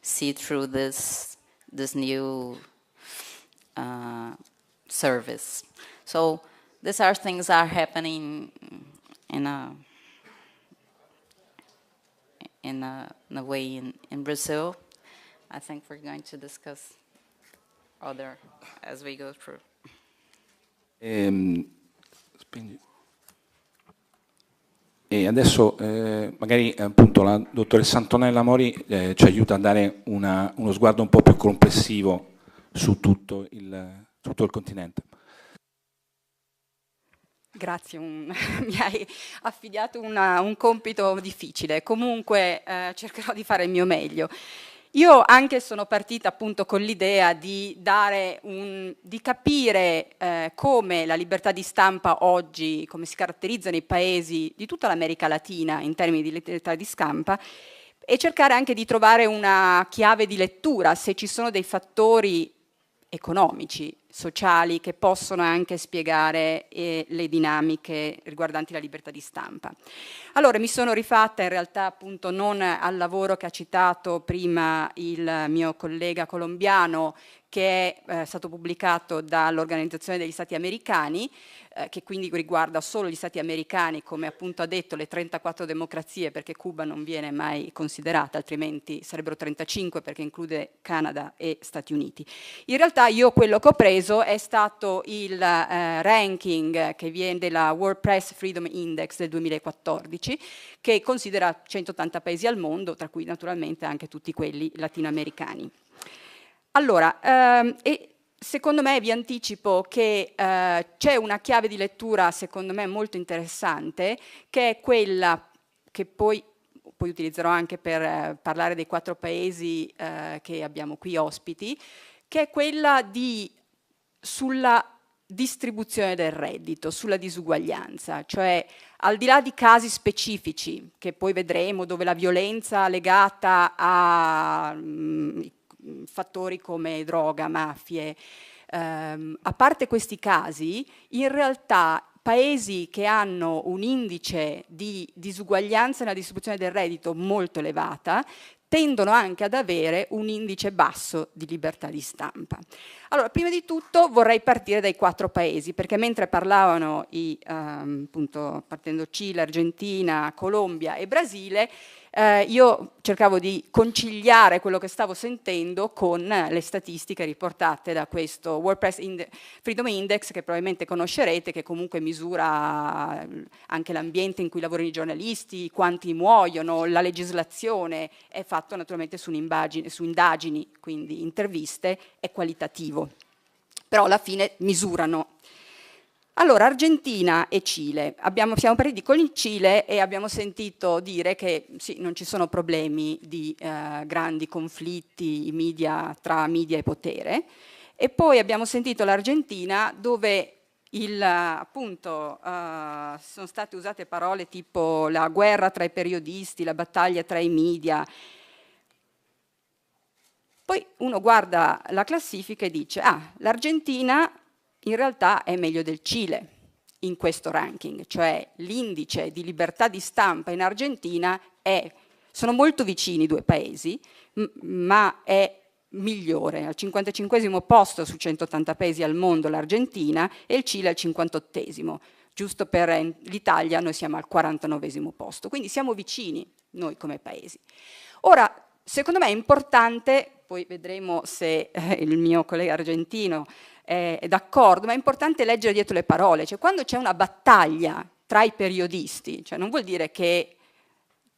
see through this new service. So these are things are happening in a way in Brazil. I think we're going to discuss other as we go through. E adesso magari appunto la dottoressa Antonella Mori ci aiuta a dare uno sguardo un po' più complessivo su tutto il continente. Grazie, mi hai affidato un compito difficile, comunque cercherò di fare il mio meglio. Io anche sono partita appunto con l'idea di capire come la libertà di stampa oggi, come si caratterizza nei paesi di tutta l'America Latina in termini di libertà di stampa, e cercare anche di trovare una chiave di lettura, se ci sono dei fattori economici, sociali, che possono anche spiegare le dinamiche riguardanti la libertà di stampa. Allora, mi sono rifatta in realtà appunto non al lavoro che ha citato prima il mio collega colombiano, che è stato pubblicato dall'Organizzazione degli Stati Americani, che quindi riguarda solo gli Stati Americani, come appunto ha detto le 34 democrazie, perché Cuba non viene mai considerata, altrimenti sarebbero 35 perché include Canada e Stati Uniti. In realtà io quello che ho preso è stato il ranking che viene della World Press Freedom Index del 2014, che considera 180 paesi al mondo, tra cui naturalmente anche tutti quelli latinoamericani. Allora, secondo me vi anticipo che c'è una chiave di lettura secondo me molto interessante, che è quella che poi utilizzerò anche per parlare dei 4 paesi che abbiamo qui ospiti, che è quella sulla distribuzione del reddito, sulla disuguaglianza, cioè al di là di casi specifici che poi vedremo, dove la violenza legata a fattori come droga, mafie, a parte questi casi, in realtà paesi che hanno un indice di disuguaglianza nella distribuzione del reddito molto elevata tendono anche ad avere un indice basso di libertà di stampa. Allora, prima di tutto vorrei partire dai 4 paesi, perché mentre parlavano appunto partendo Cile, Argentina, Colombia e Brasile, io cercavo di conciliare quello che stavo sentendo con le statistiche riportate da questo World Press Freedom Index, che probabilmente conoscerete, che comunque misura anche l'ambiente in cui lavorano i giornalisti, quanti muoiono, la legislazione, è fatto naturalmente su indagini, quindi interviste, è qualitativo. Però alla fine misurano. Allora, Argentina e Cile. Siamo partiti con il Cile e abbiamo sentito dire che sì, non ci sono problemi di grandi conflitti tra media e potere. E poi abbiamo sentito l'Argentina, dove appunto sono state usate parole tipo la guerra tra i periodisti, la battaglia tra i media. Poi uno guarda la classifica e dice: l'Argentina in realtà è meglio del Cile in questo ranking, cioè l'indice di libertà di stampa in Argentina sono molto vicini i 2 paesi, ma è migliore, al 55esimo posto su 180 paesi al mondo l'Argentina e il Cile al 58esimo. Giusto per l'Italia noi siamo al 49esimo posto, quindi siamo vicini noi come paesi. Ora, secondo me è importante, poi vedremo se il mio collega argentino è d'accordo, ma è importante leggere dietro le parole, cioè quando c'è una battaglia tra i periodisti, cioè non vuol dire che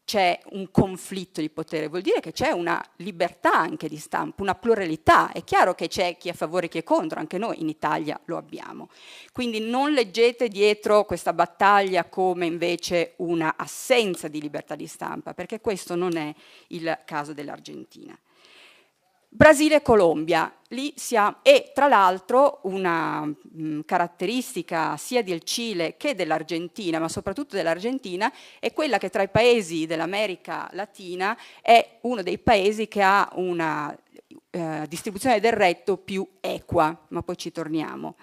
c'è un conflitto di potere, vuol dire che c'è una libertà anche di stampa, una pluralità. È chiaro che c'è chi è a favore e chi è contro, anche noi in Italia lo abbiamo. Quindi non leggete dietro questa battaglia come invece una assenza di libertà di stampa, perché questo non è il caso dell'Argentina. Brasile e Colombia, e tra l'altro una caratteristica sia del Cile che dell'Argentina, ma soprattutto dell'Argentina, è quella che tra i paesi dell'America Latina è uno dei paesi che ha una distribuzione del reddito più equa, ma poi ci torniamo,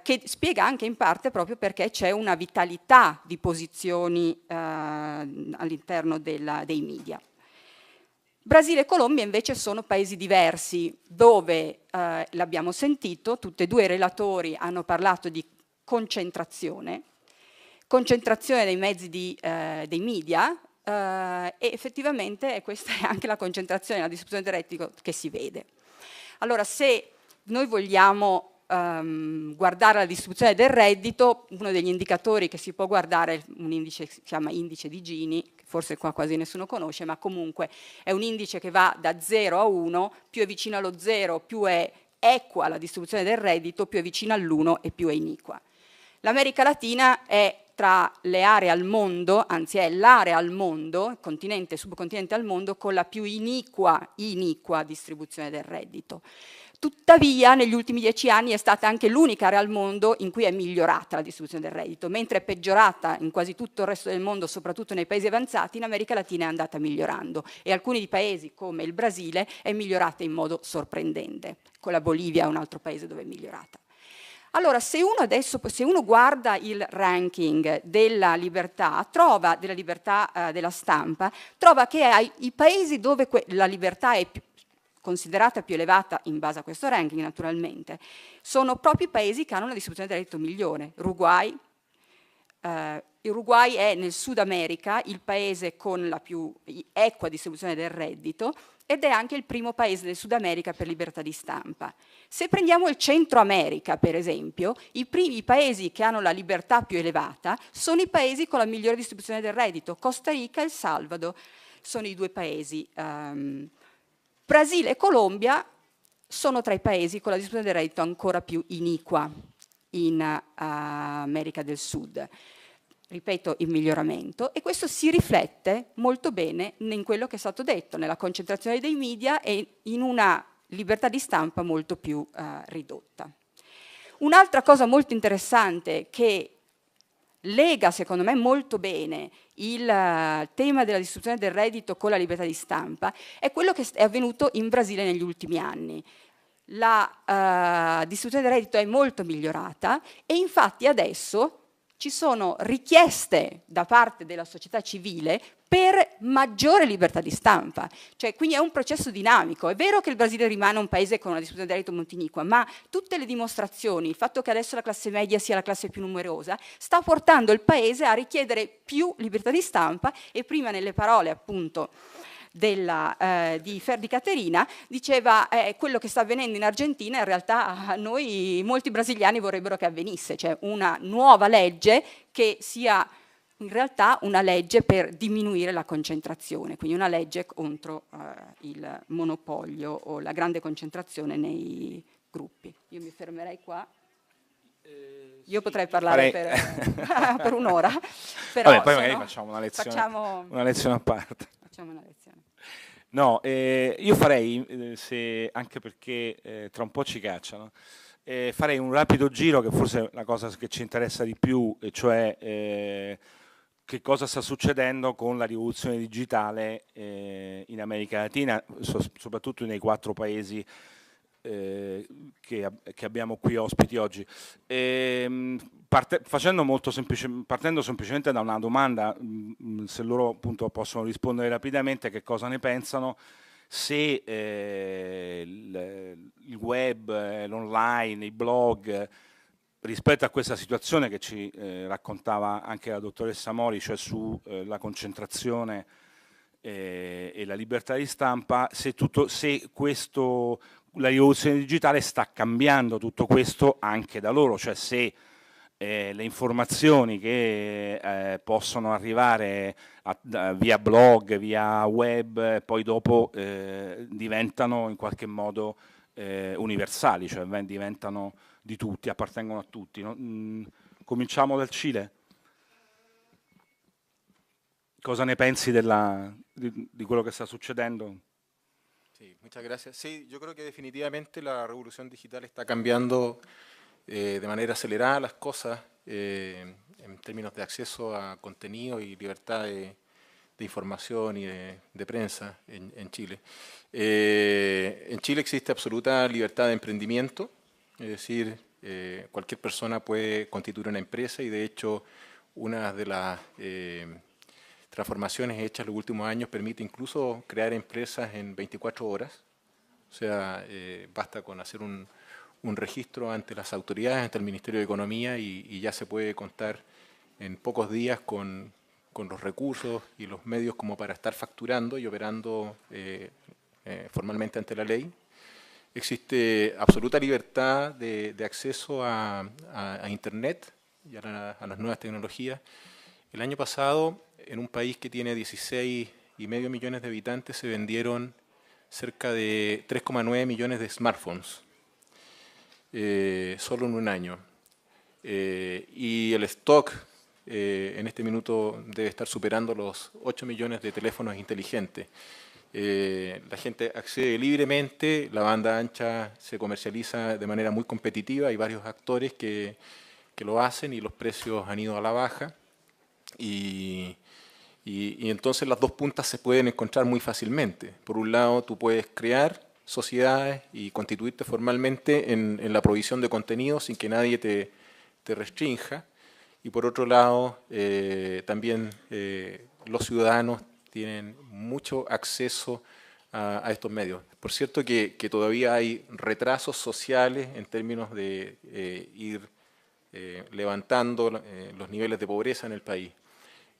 che spiega anche in parte proprio perché c'è una vitalità di posizioni all'interno dei media. Brasile e Colombia invece sono paesi diversi, dove, l'abbiamo sentito, tutti e due i relatori hanno parlato di concentrazione dei mezzi dei media, e effettivamente questa è anche la concentrazione nella distribuzione del reddito che si vede. Allora, se noi vogliamo guardare la distribuzione del reddito, uno degli indicatori che si può guardare è un indice che si chiama indice di Gini, che forse qua quasi nessuno conosce, ma comunque è un indice che va da 0 a 1, più è vicino allo 0, più è equa la distribuzione del reddito, più è vicino all'1 e più è iniqua. L'America Latina è tra le aree al mondo, anzi è l'area al mondo, continente e subcontinente al mondo, con la più iniqua distribuzione del reddito. Tuttavia, negli ultimi 10 anni è stata anche l'unica area al mondo in cui è migliorata la distribuzione del reddito, mentre è peggiorata in quasi tutto il resto del mondo, soprattutto nei paesi avanzati, in America Latina è andata migliorando e alcuni paesi, come il Brasile, è migliorata in modo sorprendente. Con la Bolivia è un altro paese dove è migliorata. Allora, se uno guarda il ranking della libertà, della libertà della stampa, trova che i paesi dove la libertà è considerata più elevata in base a questo ranking, naturalmente, sono proprio i paesi che hanno una distribuzione del reddito migliore. Uruguay è nel Sud America il paese con la più equa distribuzione del reddito ed è anche il primo paese del Sud America per libertà di stampa. Se prendiamo il Centro America, per esempio, i paesi che hanno la libertà più elevata sono i paesi con la migliore distribuzione del reddito. Costa Rica e El Salvador sono i due paesi. Brasile e Colombia sono tra i paesi con la distribuzione del reddito ancora più iniqua in America del Sud. Ripeto, il miglioramento, e questo si riflette molto bene in quello che è stato detto, nella concentrazione dei media e in una libertà di stampa molto più ridotta. Un'altra cosa molto interessante che lega, secondo me, molto bene il tema della distribuzione del reddito con la libertà di stampa è quello che è avvenuto in Brasile negli ultimi anni. La distribuzione del reddito è molto migliorata e infatti adesso ci sono richieste da parte della società civile per maggiore libertà di stampa, cioè, quindi è un processo dinamico. È vero che il Brasile rimane un paese con una distribuzione del reddito molto iniqua, ma tutte le dimostrazioni, il fatto che adesso la classe media sia la classe più numerosa, sta portando il paese a richiedere più libertà di stampa, e prima nelle parole appunto di Ferdi Caterina diceva quello che sta avvenendo in Argentina in realtà molti brasiliani vorrebbero che avvenisse, cioè una nuova legge che sia in realtà una legge per diminuire la concentrazione, quindi una legge contro il monopolio o la grande concentrazione nei gruppi. Io mi fermerei qua. Io potrei parlare per un'ora. Però vabbè, poi magari facciamo una lezione a parte. Facciamo una lezione. No, io farei, anche perché tra un po' ci cacciano, farei un rapido giro, che forse è la cosa che ci interessa di più, e cioè che cosa sta succedendo con la rivoluzione digitale in America Latina, soprattutto nei 4 paesi che abbiamo qui ospiti oggi. Partendo semplicemente da una domanda, se loro appunto possono rispondere rapidamente, che cosa ne pensano, se il web, l'online, i blog, rispetto a questa situazione che ci raccontava anche la dottoressa Mori, cioè sulla concentrazione e la libertà di stampa, se la rivoluzione digitale sta cambiando tutto questo anche da loro, cioè se le informazioni che possono arrivare via blog, via web, poi dopo diventano in qualche modo universali, cioè diventano di tutti, appartengono a tutti. No? Cominciamo dal Cile. Cosa ne pensi di quello che sta succedendo? Sí, muchas gracias. Sí, yo creo que definitivamente la revolución digital está cambiando de manera acelerada las cosas en términos de acceso a contenido y libertad de información y de prensa en Chile. En Chile existe absoluta libertad de emprendimiento, es decir, cualquier persona puede constituir una empresa y de hecho una de las transformaciones hechas en los últimos años permite incluso crear empresas en 24 horas. O sea, basta con hacer un registro ante las autoridades, ante el Ministerio de Economía y ya se puede contar en pocos días con los recursos y los medios como para estar facturando y operando formalmente ante la ley. Existe absoluta libertad de acceso a Internet y a las nuevas tecnologías. El año pasado, en un país que tiene 16,5 millones de habitantes, se vendieron cerca de 3,9 millones de smartphones, solo en un año. Y el stock en este minuto debe estar superando los 8 millones de teléfonos inteligentes. La gente accede libremente, la banda ancha se comercializa de manera muy competitiva, hay varios actores que lo hacen y los precios han ido a la baja. Y entonces las dos puntas se pueden encontrar muy fácilmente. Por un lado, tú puedes crear sociedades y constituirte formalmente en la provisión de contenido sin que nadie te restrinja. Y por otro lado, también los ciudadanos tienen mucho acceso a estos medios. Por cierto que todavía hay retrasos sociales en términos de ir levantando los niveles de pobreza en el país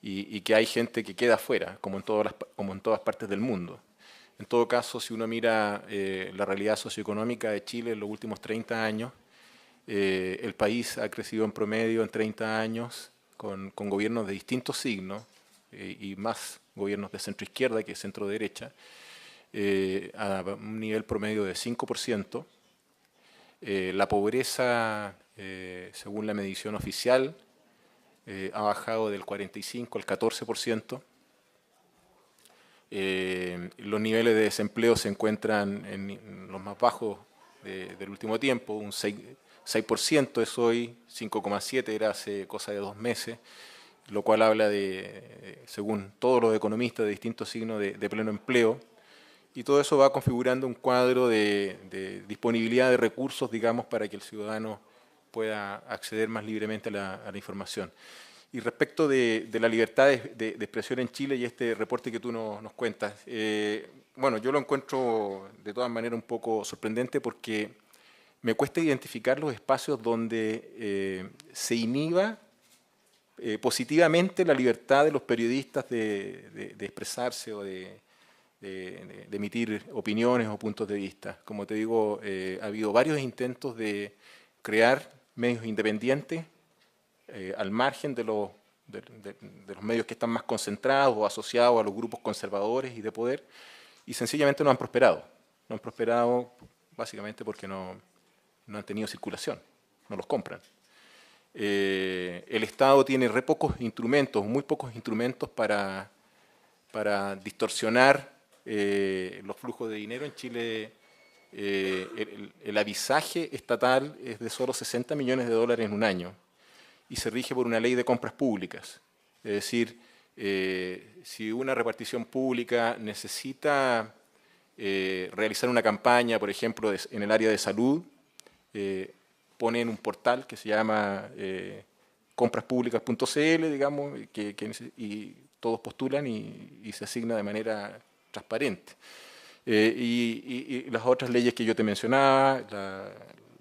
y que hay gente que queda afuera, como en todas partes del mundo. En todo caso, si uno mira la realidad socioeconómica de Chile en los últimos 30 años, el país ha crecido en promedio en 30 años con gobiernos de distintos signos y más gobiernos de centro-izquierda que centro-derecha, a un nivel promedio de 5%. La pobreza, según la medición oficial, ha bajado del 45 al 14%. Los niveles de desempleo se encuentran en los más bajos del último tiempo, un 6% es hoy, 5,7% era hace cosa de 2 meses, lo cual habla de, según todos los economistas, de distintos signos de pleno empleo. Y todo eso va configurando un cuadro de disponibilidad de recursos, digamos, para que el ciudadano pueda acceder más libremente a la información. Y respecto de la libertad de expresión en Chile y este reporte que tú nos cuentas, bueno, yo lo encuentro de todas maneras un poco sorprendente porque me cuesta identificar los espacios donde se inhiba positivamente la libertad de los periodistas de expresarse o de emitir opiniones o puntos de vista. Como te digo, ha habido varios intentos de crear medios independientes al margen de los medios que están más concentrados o asociados a los grupos conservadores y de poder, y sencillamente no han prosperado. No han prosperado básicamente porque no han tenido circulación, no los compran. El Estado tiene muy pocos instrumentos para distorsionar los flujos de dinero. En Chile el avisaje estatal es de solo 60 millones de dólares en un año y se rige por una ley de compras públicas. Es decir, si una repartición pública necesita realizar una campaña, por ejemplo, en el área de salud, pone en un portal que se llama compraspublicas.cl, digamos, y todos postulan y se asigna de manera transparente. Y las otras leyes que yo te mencionaba,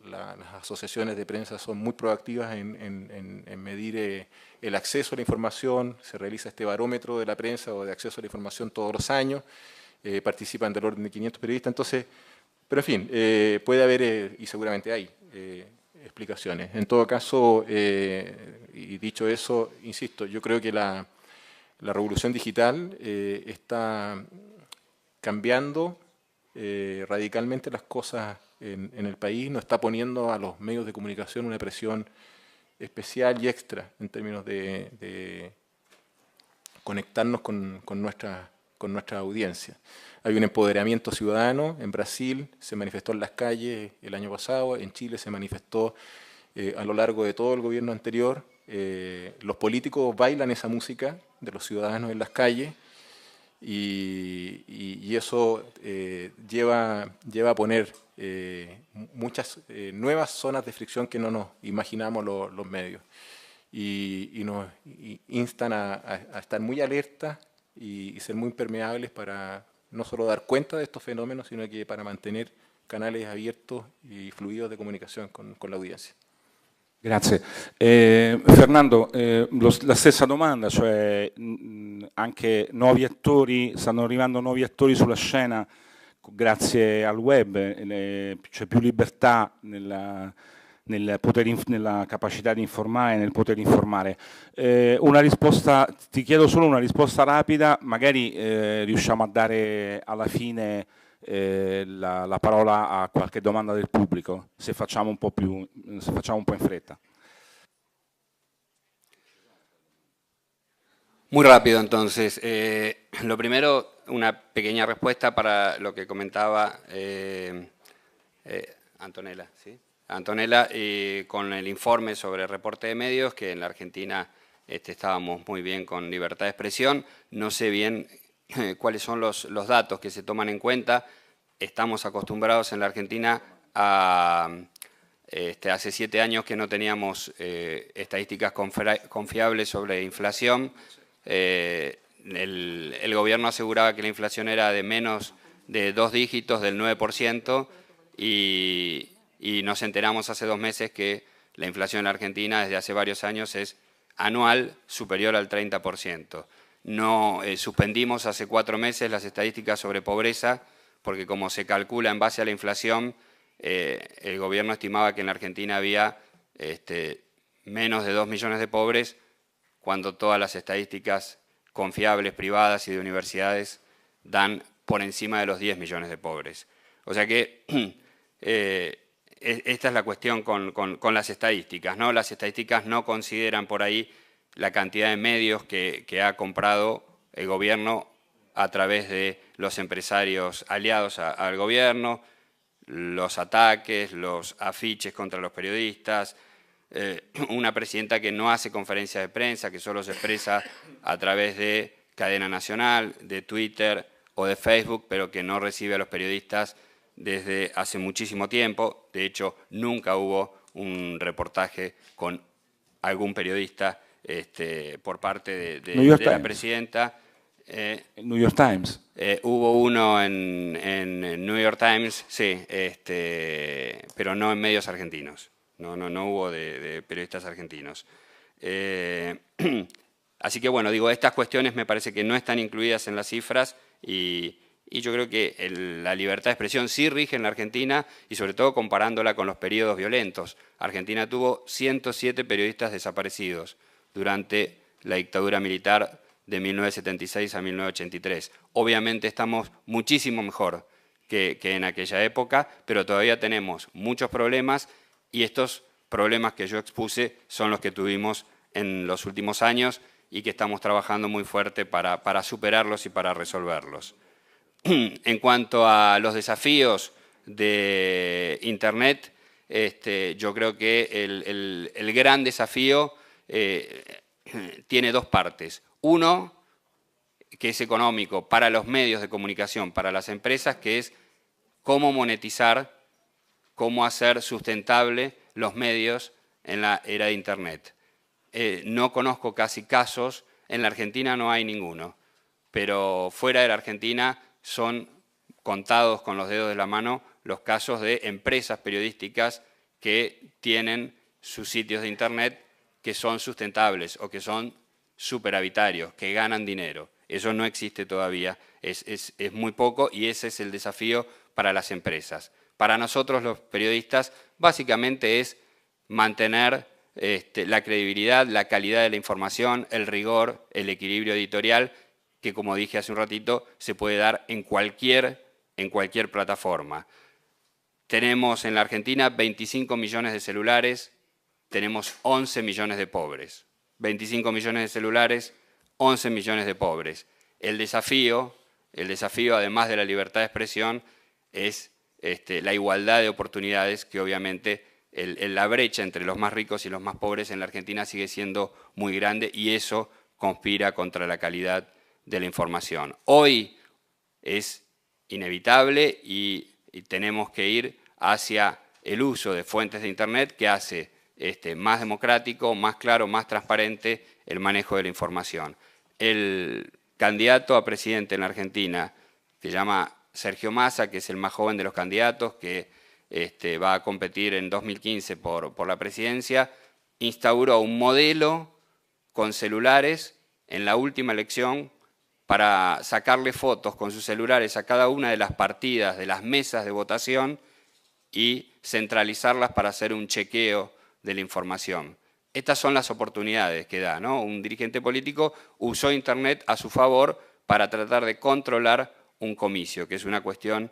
las asociaciones de prensa son muy proactivas en medir el acceso a la información. Se realiza este barómetro de la prensa o de acceso a la información todos los años. Participan del orden de 500 periodistas. Entonces, pero en fin, puede haber, y seguramente hay, explicaciones. En todo caso, y dicho eso, insisto, yo creo que la revolución digital está cambiando radicalmente las cosas en el país, nos está poniendo a los medios de comunicación una presión especial y extra en términos de conectarnos con nuestra audiencia. Hay un empoderamiento ciudadano. En Brasil se manifestó en las calles el año pasado, en Chile se manifestó a lo largo de todo el gobierno anterior. Los políticos bailan esa música de los ciudadanos en las calles y eso lleva a poner muchas nuevas zonas de fricción que no nos imaginamos los medios. y nos instan a estar muy alertas y ser muy permeables para no solo dar cuenta de estos fenómenos, sino que para mantener canales abiertos y fluidos de comunicazione con l'audienza. Grazie. Fernando, la stessa domanda, cioè anche nuovi attori, stanno arrivando nuovi attori sulla scena grazie al web, c'è più libertà nella capacità di informare, nel poter informare. Una risposta, ti chiedo solo una risposta rapida, magari riusciamo a dare alla fine la parola a qualche domanda del pubblico, se facciamo un po' in fretta. Muy rápido entonces. Lo primero, una pequeña respuesta para lo que comentaba Antonella, ¿sí? Antonella, con el informe sobre el reporte de medios, que en la Argentina estábamos muy bien con libertad de expresión. No sé bien cuáles son los datos que se toman en cuenta. Estamos acostumbrados en la Argentina a... hace 7 años que no teníamos estadísticas confiables sobre inflación. El gobierno aseguraba que la inflación era de menos de 2 dígitos, del 9%, y nos enteramos hace 2 meses que la inflación en la Argentina desde hace varios años es anual superior al 30%. No, suspendimos hace 4 meses las estadísticas sobre pobreza, porque como se calcula en base a la inflación, el gobierno estimaba que en la Argentina había menos de 2 millones de pobres, cuando todas las estadísticas confiables, privadas y de universidades dan por encima de los 10 millones de pobres. O sea que esta es la cuestión con las estadísticas, ¿no? Las estadísticas no consideran por ahí la cantidad de medios que ha comprado el gobierno a través de los empresarios aliados al gobierno, los ataques, los afiches contra los periodistas, una presidenta que no hace conferencias de prensa, que solo se expresa a través de cadena nacional, de Twitter o de Facebook, pero que no recibe a los periodistas desde hace muchísimo tiempo. De hecho, nunca hubo un reportaje con algún periodista por parte de la presidenta. New York Times. Hubo uno en New York Times, sí, pero no en medios argentinos. No hubo de periodistas argentinos. Así que bueno, digo, estas cuestiones me parece que no están incluidas en las cifras y yo creo que la libertad de expresión sí rige en la Argentina y sobre todo comparándola con los periodos violentos. Argentina tuvo 107 periodistas desaparecidos durante la dictadura militar de 1976 a 1983. Obviamente estamos muchísimo mejor que en aquella época, pero todavía tenemos muchos problemas y estos problemas que yo expuse son los que tuvimos en los últimos años y que estamos trabajando muy fuerte para superarlos y para resolverlos. En cuanto a los desafíos de Internet, yo creo que el gran desafío tiene 2 partes. Uno, que es económico para los medios de comunicación, para las empresas, que es cómo monetizar, cómo hacer sustentable los medios en la era de Internet. No conozco casi casos, en la Argentina no hay ninguno, pero fuera de la Argentina son contados con los dedos de la mano los casos de empresas periodísticas que tienen sus sitios de Internet que son sustentables o que son superavitarios, que ganan dinero. Eso no existe todavía, es muy poco y ese es el desafío para las empresas. Para nosotros los periodistas básicamente es mantener la credibilidad, la calidad de la información, el rigor, el equilibrio editorial, que como dije hace un ratito, se puede dar en cualquier plataforma. Tenemos en la Argentina 25 millones de celulares, tenemos 11 millones de pobres. 25 millones de celulares, 11 millones de pobres. El desafío, además de la libertad de expresión, es la igualdad de oportunidades, que obviamente la brecha entre los más ricos y los más pobres en la Argentina sigue siendo muy grande y eso conspira contra la calidad de la información. Hoy es inevitable y tenemos que ir hacia el uso de fuentes de Internet que hace más democrático, más claro, más transparente el manejo de la información. El candidato a presidente en la Argentina, que se llama Sergio Massa, que es el más joven de los candidatos, que va a competir en 2015 por la presidencia, instauró un modelo con celulares en la última elección para sacarle fotos con sus celulares a cada una de las partidas de las mesas de votación y centralizarlas para hacer un chequeo de la información. Estas son las oportunidades que da, ¿no? Un dirigente político usó Internet a su favor para tratar de controlar un comicio, que es una cuestión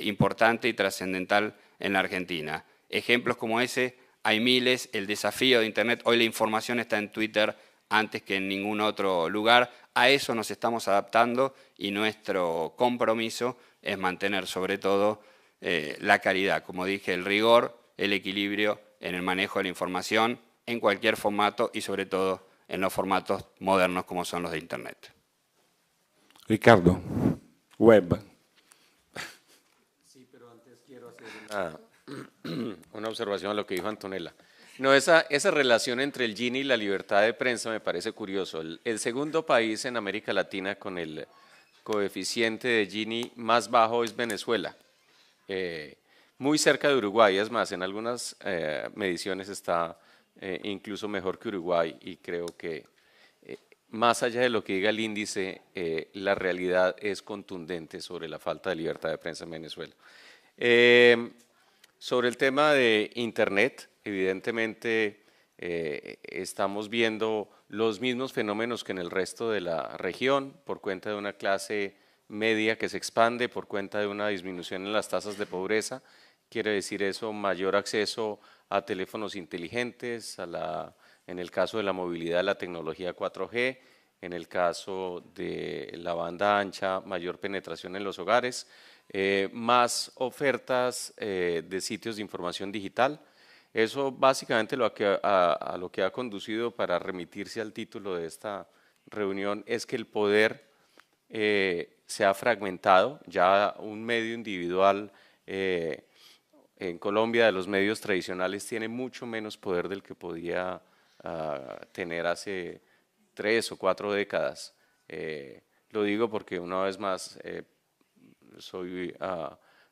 importante y trascendental en la Argentina. Ejemplos como ese hay miles. El desafío de Internet, hoy la información está en Twitter antes que en ningún otro lugar. A eso nos estamos adaptando y nuestro compromiso es mantener sobre todo la calidad, como dije, el rigor, el equilibrio en el manejo de la información en cualquier formato y sobre todo en los formatos modernos como son los de Internet. Ricardo, web. Sí, pero antes quiero hacer una observación a lo que dijo Antonella. No, esa relación entre el Gini y la libertad de prensa me parece curioso. El segundo país en América Latina con el coeficiente de Gini más bajo es Venezuela, muy cerca de Uruguay. Es más, en algunas mediciones está incluso mejor que Uruguay, y creo que más allá de lo que diga el índice, la realidad es contundente sobre la falta de libertad de prensa en Venezuela. Sobre el tema de Internet, evidentemente estamos viendo los mismos fenómenos que en el resto de la región, por cuenta de una clase media que se expande, por cuenta de una disminución en las tasas de pobreza. Quiere decir eso mayor acceso a teléfonos inteligentes, en el caso de la movilidad, la tecnología 4G, en el caso de la banda ancha, mayor penetración en los hogares, más ofertas de sitios de información digital. Eso básicamente a lo que ha conducido, para remitirse al título de esta reunión, es que el poder se ha fragmentado. Ya un medio individual en Colombia, de los medios tradicionales, tiene mucho menos poder del que podía tener hace 3 o 4 décadas. Lo digo porque, una vez más, soy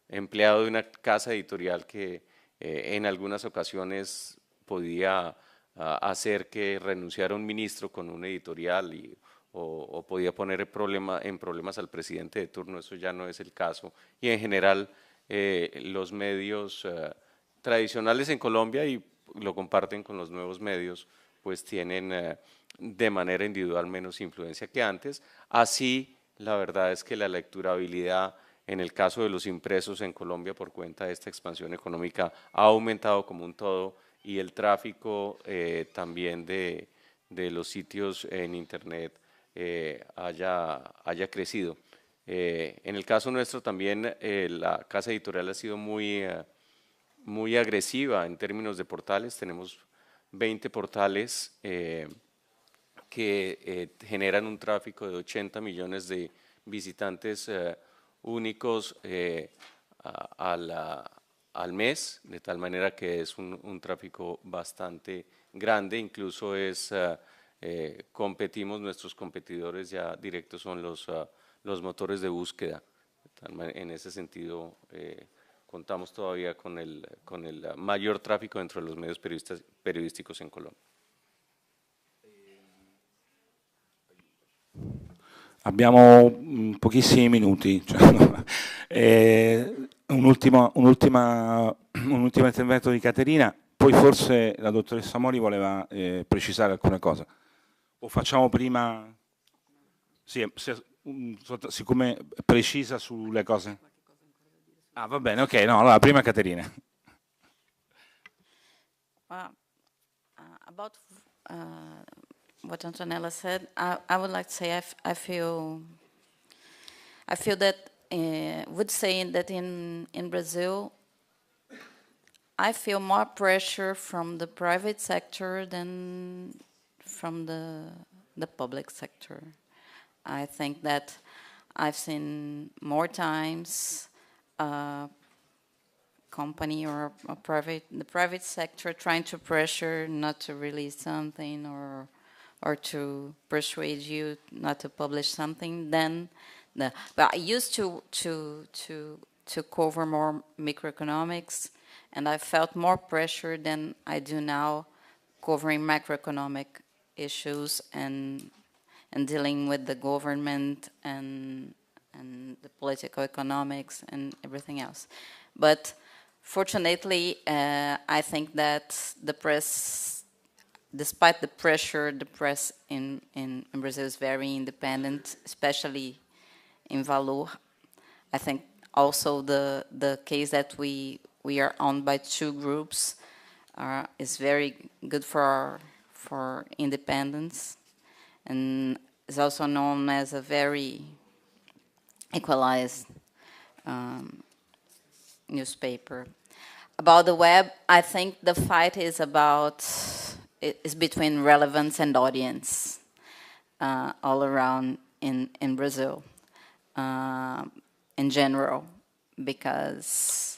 empleado de una casa editorial que en algunas ocasiones podía hacer que renunciara un ministro con un editorial o podía poner en problemas al presidente de turno. Eso ya no es el caso. Y en general los medios tradicionales en Colombia, y lo comparten con los nuevos medios, pues tienen de manera individual menos influencia que antes. Así, la verdad es que la lecturabilidad en el caso de los impresos en Colombia, por cuenta de esta expansión económica, ha aumentado como un todo, y el tráfico también de los sitios en Internet haya crecido. En el caso nuestro también la casa editorial ha sido muy agresiva en términos de portales. Tenemos 20 portales que generan un tráfico de 80 millones de visitantes únicos al mes, de tal manera que es un tráfico bastante grande. Incluso competimos, nuestros competidores ya directos son los motores de búsqueda. En ese sentido, contamos todavía con el mayor tráfico dentro de los medios periodísticos en Colombia. Abbiamo pochissimi minuti. Un ultimo intervento di Caterina, poi forse la dottoressa Mori voleva precisare alcune cose. O facciamo prima, sì, siccome precisa sulle cose. Ah, va bene, ok, no, allora prima Caterina. About what Antonella said, I would like to say I feel that would say that in Brazil, I feel more pressure from the private sector than from the public sector. I think that I've seen more times company or the private sector trying to pressure not to release something or to persuade you not to publish something, then but I used to cover more microeconomics, and I felt more pressure than I do now covering macroeconomic issues and dealing with the government and the political economics and everything else. But fortunately, I think that the press, despite the pressure, the press in Brazil is very independent, especially in Valor. I think also the case that we are owned by two groups is very good for independence, and is also known as a very equalized newspaper. About the web, I think the fight is between relevance and audience all around in Brazil in general, because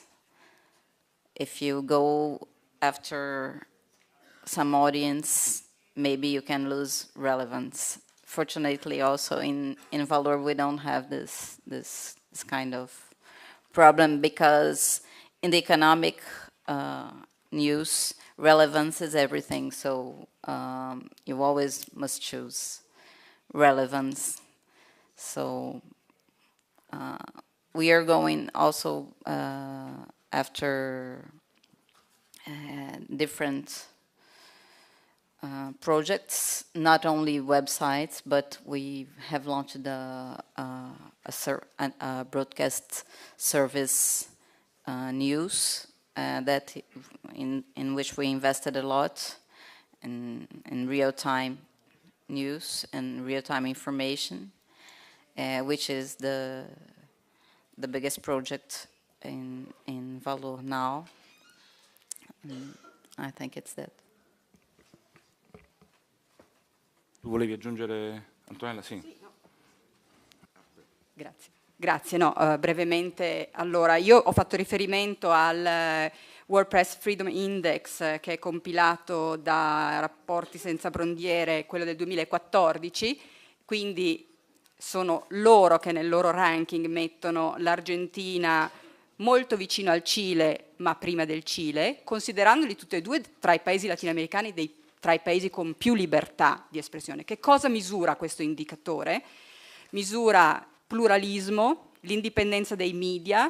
if you go after some audience, maybe you can lose relevance. Fortunately, also in Valor, we don't have this kind of problem, because in the economic news, relevance is everything. So you always must choose relevance. So we are going also after different projects, not only websites, but we have launched a broadcast service news that in which we invested a lot in real-time news and real-time information, which is the biggest project in Valor now. I think it's that. Tu volevi aggiungere, Antonella? Sì. Grazie. No, brevemente, allora, io ho fatto riferimento al WordPress Freedom Index, che è compilato da Rapporti Senza Frontiere, quello del 2014, quindi sono loro che nel loro ranking mettono l'Argentina molto vicino al Cile, ma prima del Cile, considerandoli tutti e due tra i paesi latinoamericani tra i paesi con più libertà di espressione. Che cosa misura questo indicatore? Misura pluralismo, l'indipendenza dei media,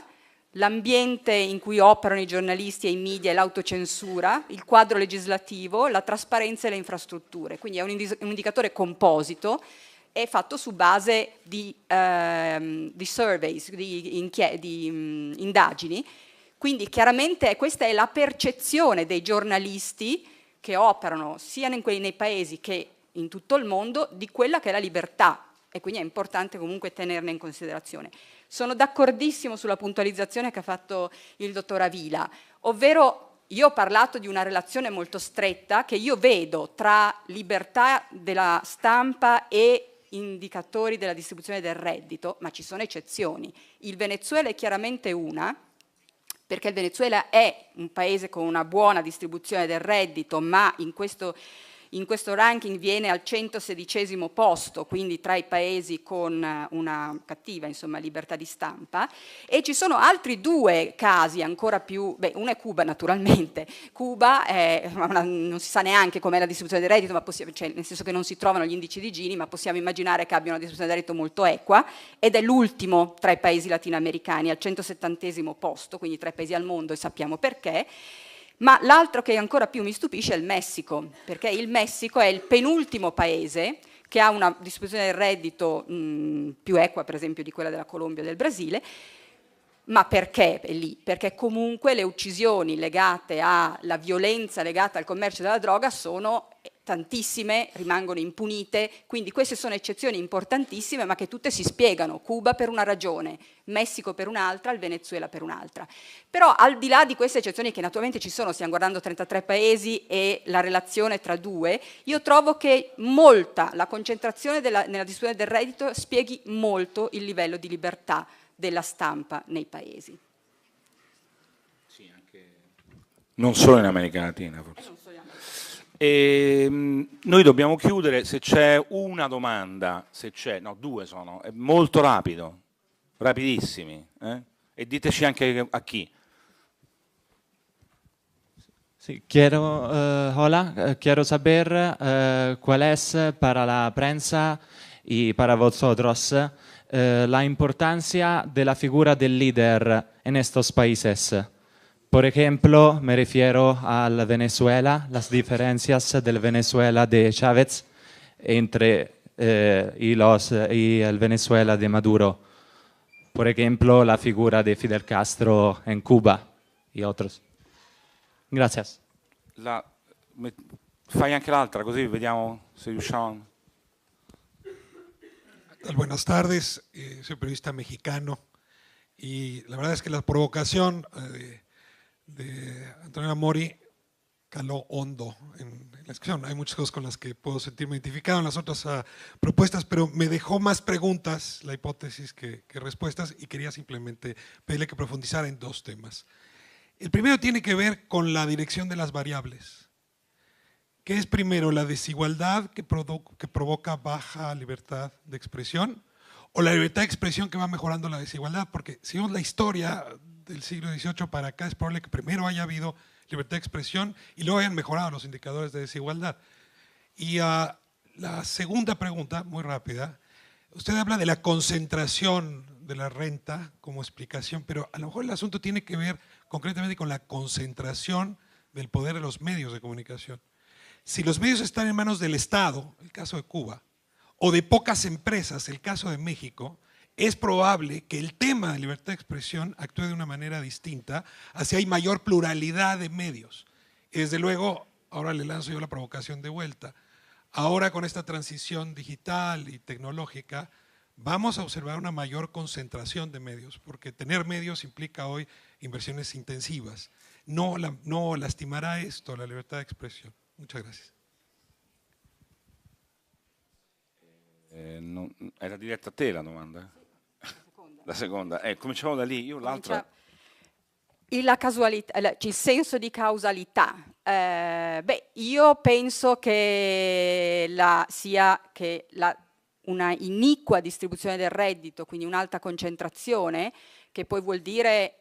l'ambiente in cui operano i giornalisti e i media e l'autocensura, il quadro legislativo, la trasparenza e le infrastrutture. Quindi è un indicatore composito, è fatto su base di surveys, di indagini. Quindi chiaramente questa è la percezione dei giornalisti che operano sia nei paesi che in tutto il mondo di quella che è la libertà, e quindi è importante comunque tenerne in considerazione. Sono d'accordissimo sulla puntualizzazione che ha fatto il dottor Avila, ovvero io ho parlato di una relazione molto stretta che io vedo tra libertà della stampa e indicatori della distribuzione del reddito, ma ci sono eccezioni. Il Venezuela è chiaramente una, perché il Venezuela è un paese con una buona distribuzione del reddito, ma in questo ranking viene al 116° posto, quindi tra i paesi con una cattiva, insomma, libertà di stampa. E ci sono altri due casi ancora più, uno è Cuba naturalmente. Cuba non si sa neanche com'è la distribuzione del reddito, ma cioè, nel senso che non si trovano gli indici di Gini, ma possiamo immaginare che abbia una distribuzione del reddito molto equa, ed è l'ultimo tra i paesi latinoamericani, al 170° posto, quindi tra i paesi al mondo, e sappiamo perché. Ma l'altro che ancora più mi stupisce è il Messico, perché il Messico è il penultimo paese che ha una distribuzione del reddito più equa, per esempio, di quella della Colombia e del Brasile. Ma perché è lì? Perché comunque le uccisioni legate alla violenza legata al commercio della droga sono tantissime, rimangono impunite, quindi queste sono eccezioni importantissime, ma che tutte si spiegano: Cuba per una ragione, Messico per un'altra, il Venezuela per un'altra. Però al di là di queste eccezioni, che naturalmente ci sono, stiamo guardando 33 paesi e la relazione tra due, io trovo che la concentrazione nella distribuzione del reddito spieghi molto il livello di libertà della stampa nei paesi. Sì, Non solo in America Latina, forse. Noi dobbiamo chiudere, se c'è una domanda, se c'è, no, due sono, è molto rapido, rapidissimi, e diteci anche a chi. Sí, quiero saber cuál es para la prensa y para vosotros la importancia de la figura del líder en estos países. Por ejemplo, me refiero al Venezuela, las diferencias del Venezuela de Chávez entre y el Venezuela de Maduro. Por ejemplo, la figura de Fidel Castro en Cuba y otros. Gracias. Fai anche l'altra, così vediamo se riusciamo. Buenas tardes, soy periodista mexicano y la verdad es que la provocación de Antonio Mori caló hondo en la discusión. Hay muchas cosas con las que puedo sentirme identificado en las otras propuestas, pero me dejó más preguntas la hipótesis que respuestas y quería simplemente pedirle que profundizara en dos temas. El primero tiene que ver con la dirección de las variables. ¿Qué es primero, la desigualdad que provoca baja libertad de expresión o la libertad de expresión que va mejorando la desigualdad? Porque si vemos la historia del siglo XVIII para acá, es probable que primero haya habido libertad de expresión y luego hayan mejorado los indicadores de desigualdad. Y la segunda pregunta, muy rápida, usted habla de la concentración de la renta como explicación, pero a lo mejor el asunto tiene que ver concretamente con la concentración del poder de los medios de comunicación. Si los medios están en manos del Estado, el caso de Cuba, o de pocas empresas, el caso de México, es probable que el tema de libertad de expresión actúe de una manera distinta, así hay mayor pluralidad de medios. Y desde luego, ahora le lanzo yo la provocación de vuelta, ahora con esta transición digital y tecnológica, vamos a observar una mayor concentración de medios, porque tener medios implica hoy inversiones intensivas. No lastimará esto la libertad de expresión. Muchas gracias. Era diretta a te la domanda? La seconda. Cominciamo da lì, io l'altra. La casualità, il senso di causalità. Io penso che una iniqua distribuzione del reddito, quindi un'alta concentrazione, che poi vuol dire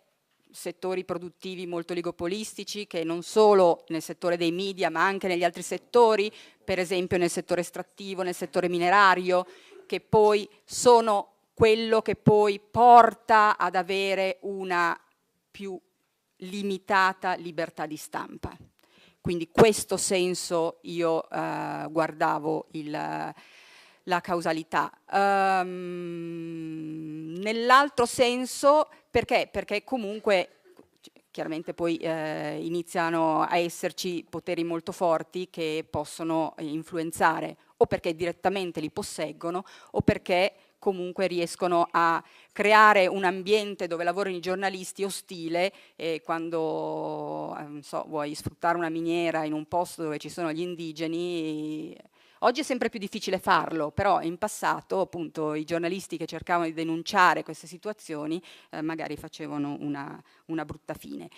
settori produttivi molto oligopolistici, che non solo nel settore dei media ma anche negli altri settori, per esempio nel settore estrattivo, nel settore minerario, che poi sono quello che poi porta ad avere una più limitata libertà di stampa. Quindi questo senso io guardavo la causalità. Nell'altro senso, perché? Perché comunque chiaramente poi iniziano a esserci poteri molto forti che possono influenzare, o perché direttamente li posseggono, o perché comunque riescono a creare un ambiente dove lavorano i giornalisti ostile, e quando non so, vuoi sfruttare una miniera in un posto dove ci sono gli indigeni. Oggi è sempre più difficile farlo, però in passato appunto i giornalisti che cercavano di denunciare queste situazioni magari facevano una brutta fine.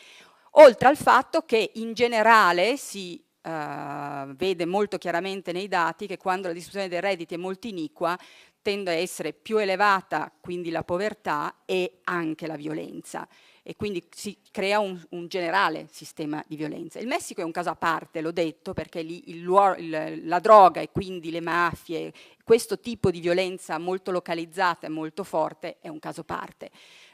Oltre al fatto che in generale si vede molto chiaramente nei dati che quando la distribuzione dei redditi è molto iniqua tende a essere più elevata quindi la povertà e anche la violenza, e quindi si crea un generale sistema di violenza. Il Messico è un caso a parte, l'ho detto, perché lì la droga e quindi le mafie, questo tipo di violenza molto localizzata e molto forte è un caso a parte.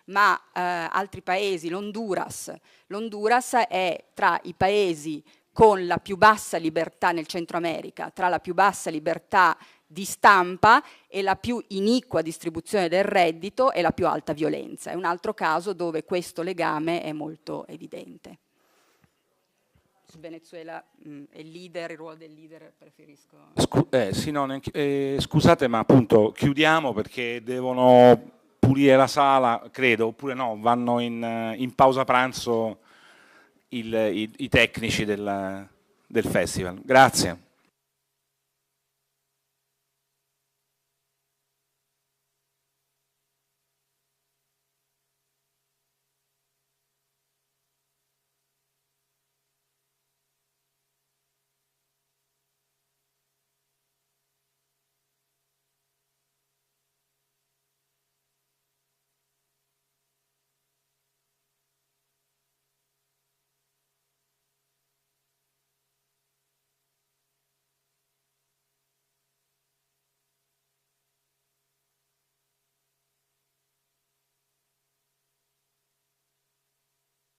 Ma altri paesi, l'Honduras è tra i paesi con la più bassa libertà nel Centro America, tra la più bassa libertà di stampa e la più iniqua distribuzione del reddito e la più alta violenza. È un altro caso dove questo legame è molto evidente. Su Venezuela il ruolo del leader preferisco. Scusate, ma appunto chiudiamo perché devono pulire la sala, credo, oppure no, vanno in pausa pranzo i tecnici del festival. Grazie.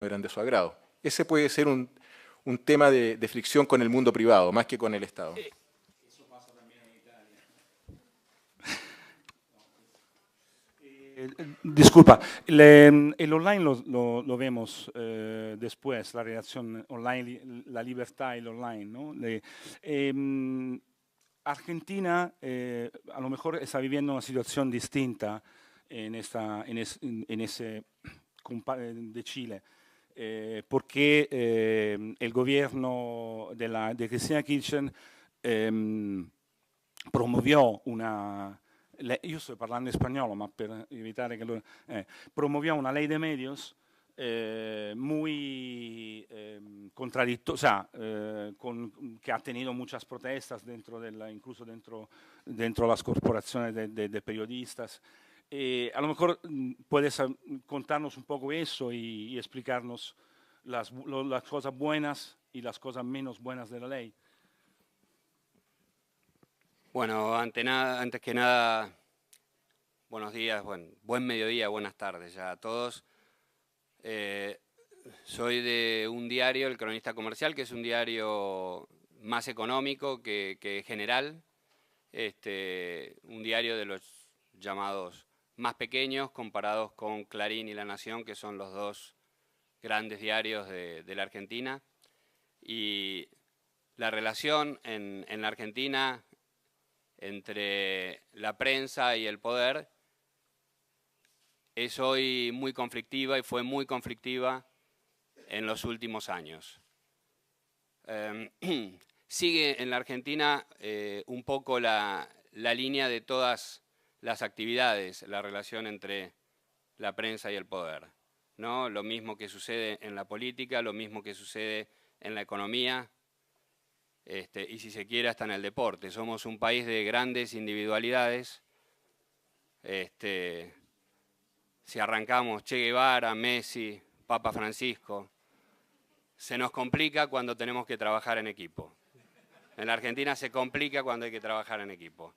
eran de su agrado. Ese puede ser un tema de fricción con el mundo privado, más que con el Estado. Disculpa, el online lo vemos después, la relación online, la libertad y el online, ¿no? Argentina a lo mejor está viviendo una situación distinta en ese de Chile, porque el gobierno de Cristina Kirchner promovió una... Io sto parlando in spagnolo, ma per evitare che loro... promovió una ley de medios muy contradictoria, o sea, que ha tenido muchas protestas incluso dentro las corporaciones de periodistas. A lo mejor puedes contarnos un poco eso y explicarnos las cosas buenas y las cosas menos buenas de la ley. Bueno, antes que nada, buenos días, buen mediodía, buenas tardes ya a todos. Soy de un diario, El Cronista Comercial, que es un diario más económico que general, un diario de los llamados más pequeños comparados con Clarín y La Nación, que son los dos grandes diarios de la Argentina. Y la relación en la Argentina entre la prensa y el poder es hoy muy conflictiva y fue muy conflictiva en los últimos años. Sigue en la Argentina un poco la línea de todas las actividades, la relación entre la prensa y el poder, ¿no? Lo mismo que sucede en la política, lo mismo que sucede en la economía, y si se quiere hasta en el deporte. Somos un país de grandes individualidades. Si arrancamos Che Guevara, Messi, Papa Francisco, se nos complica cuando tenemos que trabajar en equipo. En la Argentina se complica cuando hay que trabajar en equipo.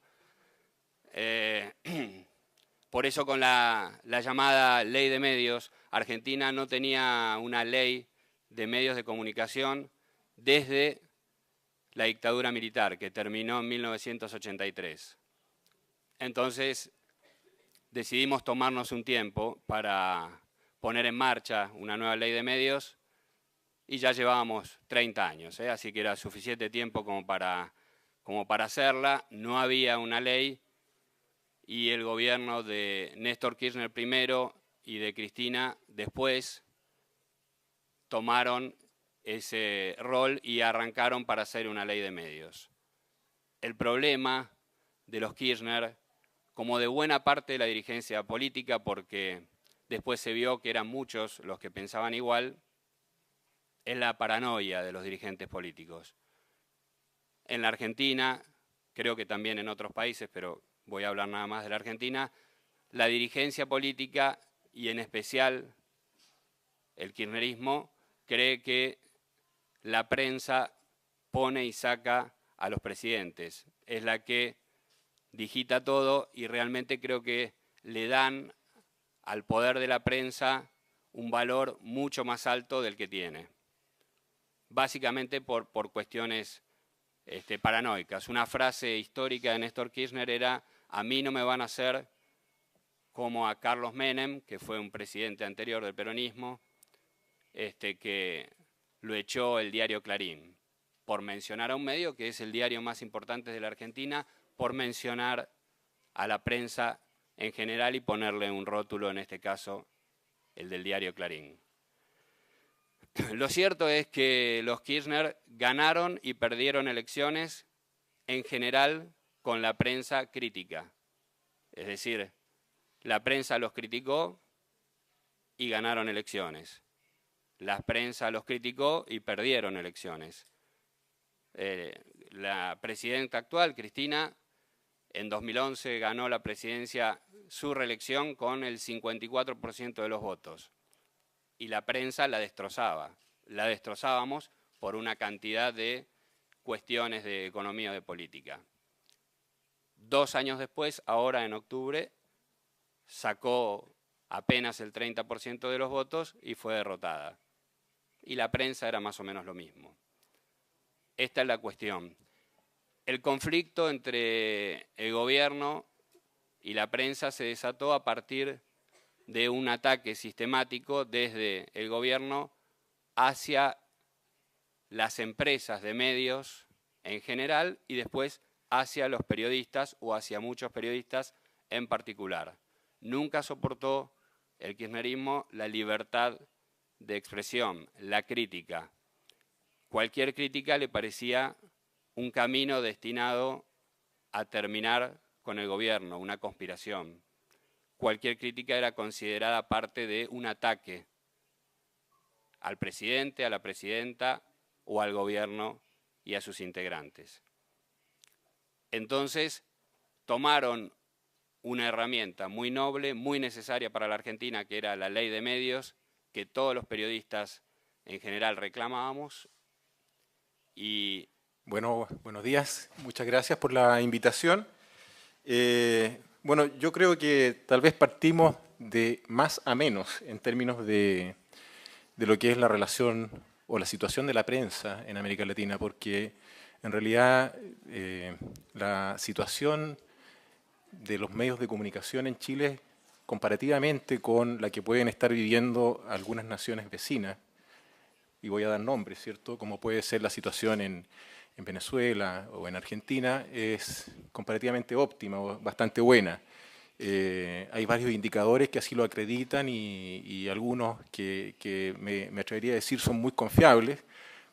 Por eso con la llamada ley de medios, Argentina no tenía una ley de medios de comunicación desde la dictadura militar, que terminó en 1983. Entonces, decidimos tomarnos un tiempo para poner en marcha una nueva ley de medios y ya llevábamos 30 años, así que era suficiente tiempo como para hacerla. No había una ley y el gobierno de Néstor Kirchner primero y de Cristina después tomaron ese rol y arrancaron para hacer una ley de medios. El problema de los Kirchner, como de buena parte de la dirigencia política, porque después se vio que eran muchos los que pensaban igual, es la paranoia de los dirigentes políticos. En la Argentina, creo que también en otros países, pero voy a hablar nada más de la Argentina, la dirigencia política y en especial el kirchnerismo cree que la prensa pone y saca a los presidentes. Es la que digita todo y realmente creo que le dan al poder de la prensa un valor mucho más alto del que tiene. Básicamente por cuestiones paranoicas. Una frase histórica de Néstor Kirchner era: a mí no me van a hacer como a Carlos Menem, que fue un presidente anterior del peronismo, que lo echó el diario Clarín, por mencionar a un medio que es el diario más importante de la Argentina, por mencionar a la prensa en general y ponerle un rótulo, en este caso, el del diario Clarín. Lo cierto es que los Kirchner ganaron y perdieron elecciones en general con la prensa crítica. Es decir, la prensa los criticó y ganaron elecciones. La prensa los criticó y perdieron elecciones. La presidenta actual, Cristina, en 2011 ganó la presidencia, su reelección, con el 54% de los votos. Y la prensa la destrozaba. La destrozábamos por una cantidad de cuestiones de economía o de política. 2 años después, ahora en octubre, sacó apenas el 30% de los votos y fue derrotada. y la prensa era más o menos lo mismo. Esta es la cuestión. El conflicto entre el gobierno y la prensa se desató a partir de un ataque sistemático desde el gobierno hacia las empresas de medios en general y después hacia los periodistas o hacia muchos periodistas en particular. Nunca soportó el kirchnerismo la libertad de expresión, la crítica. Cualquier crítica le parecía un camino destinado a terminar con el gobierno, una conspiración. Cualquier crítica era considerada parte de un ataque al presidente, a la presidenta o al gobierno y a sus integrantes. Entonces, tomaron una herramienta muy noble, muy necesaria para la Argentina, que era la ley de medios, que todos los periodistas en general reclamábamos. Y bueno, buenos días, muchas gracias por la invitación. Bueno, yo creo que tal vez partimos de más a menos en términos de lo que es la relación o la situación de la prensa en América Latina, porque en realidad la situación de los medios de comunicación en Chile, comparativamente con la que pueden estar viviendo algunas naciones vecinas, y voy a dar nombres, ¿cierto?, como puede ser la situación en Venezuela o en Argentina, es comparativamente óptima o bastante buena. Hay varios indicadores que así lo acreditan y algunos que me atrevería a decir son muy confiables,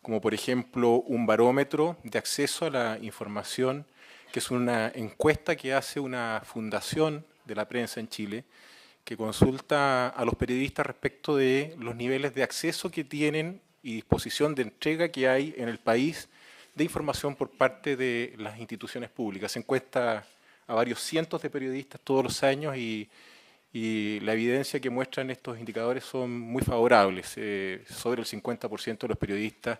como por ejemplo un barómetro de acceso a la información, que es una encuesta que hace una fundación de la prensa en Chile, que consulta a los periodistas respecto de los niveles de acceso que tienen y disposición de entrega que hay en el país de información por parte de las instituciones públicas. Se encuesta a varios cientos de periodistas todos los años y la evidencia que muestran estos indicadores son muy favorables. Sobre el 50% de los periodistas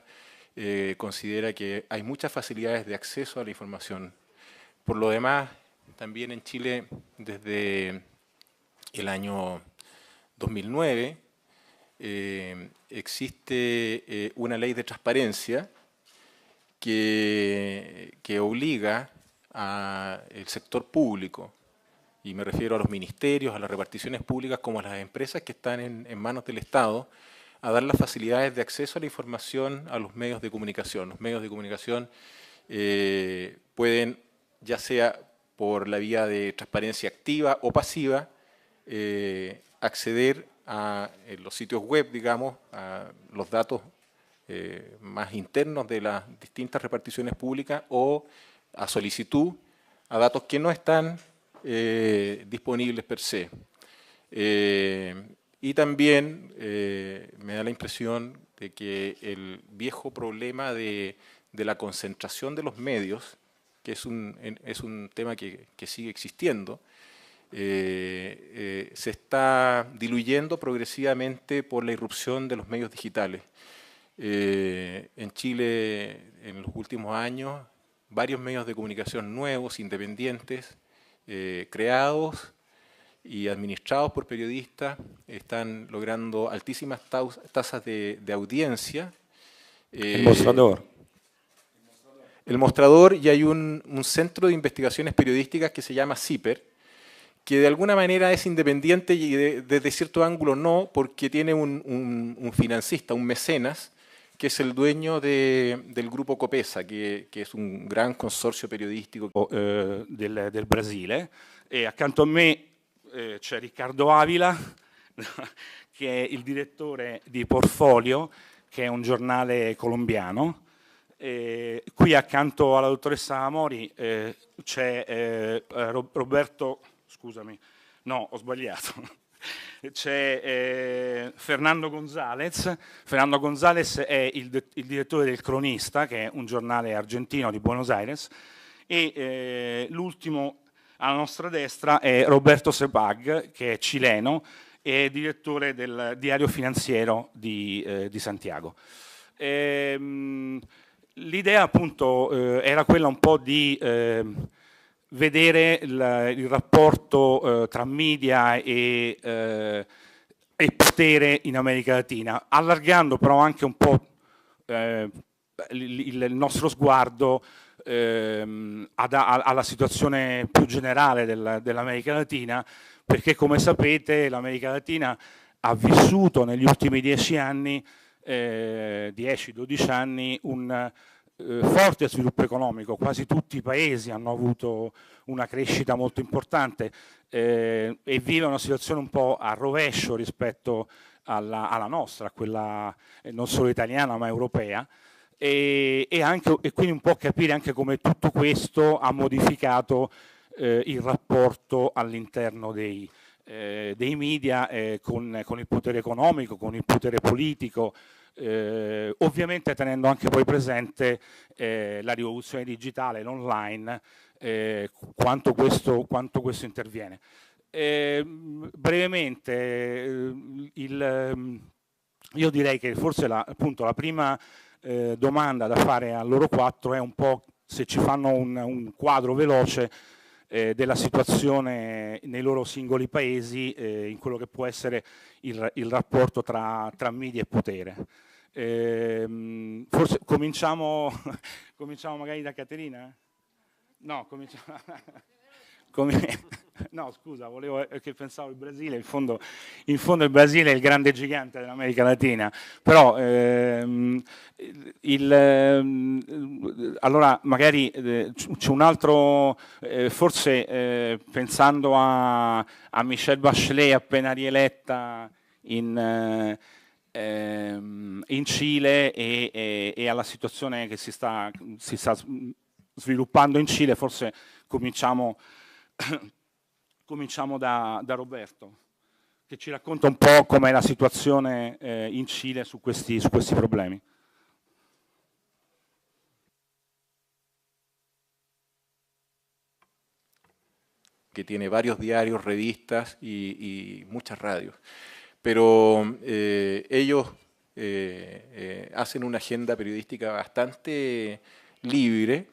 considera que hay muchas facilidades de acceso a la información. Por lo demás, también en Chile, desde el año 2009, existe una ley de transparencia que obliga al sector público, y me refiero a los ministerios, a las reparticiones públicas, como a las empresas que están en manos del Estado, a dar las facilidades de acceso a la información a los medios de comunicación. Los medios de comunicación pueden, ya sea por la vía de transparencia activa o pasiva, acceder a los sitios web, digamos, a los datos más internos de las distintas reparticiones públicas o a solicitud a datos que no están disponibles per se. Y también me da la impresión de que el viejo problema de la concentración de los medios, que es un tema que sigue existiendo, se está diluyendo progresivamente por la irrupción de los medios digitales. En Chile, en los últimos años, varios medios de comunicación nuevos, independientes, creados y administrados por periodistas, están logrando altísimas tasas de audiencia. El Mostrador. El Mostrador, y hay un centro de investigaciones periodísticas que se llama CIPER, que de alguna manera es independiente y desde cierto ángulo no, porque tiene un financista, un mecenas, que es el dueño del grupo Copesa, que es un gran consorcio periodistico. Del Brasile. E accanto a me c'è Riccardo Avila, che è il direttore di Portfolio, che è un giornale colombiano. Qui accanto alla dottoressa Amori c'è Roberto, scusami, no, ho sbagliato. C'è Fernando González. Fernando González è il direttore del Cronista, che è un giornale argentino di Buenos Aires, e l'ultimo alla nostra destra è Roberto Sepag, che è cileno e direttore del Diario Financiero di Santiago. L'idea appunto era quella un po' di vedere il rapporto tra media e e potere in America Latina, allargando però anche un po' il nostro sguardo alla situazione più generale dell'America Latina, perché come sapete l'America Latina ha vissuto negli ultimi 10 anni, 10-12 anni, un forte sviluppo economico. Quasi tutti i paesi hanno avuto una crescita molto importante e vive una situazione un po' a rovescio rispetto alla nostra, quella non solo italiana ma europea. E quindi un po' capire anche come tutto questo ha modificato il rapporto all'interno dei media con il potere economico, con il potere politico, ovviamente tenendo anche poi presente la rivoluzione digitale, l'online, quanto questo interviene. Brevemente, io direi che forse appunto la prima domanda da fare a loro quattro è un po' se ci fanno un quadro veloce della situazione nei loro singoli paesi in quello che può essere il rapporto tra media e potere. Forse cominciamo magari da Caterina? No, cominciamo... No, scusa, che pensavo il Brasile, in fondo il Brasile è il grande gigante dell'America Latina, però allora magari c'è un altro, forse pensando a Michelle Bachelet appena rieletta in Cile e alla situazione che si sta sviluppando in Cile, forse cominciamo da Roberto, che ci racconta un po' com'è la situazione in Cile su questi problemi. Que tiene varios diarios, revistas y muchas radios. Pero ellos hacen una agenda periodística bastante libre.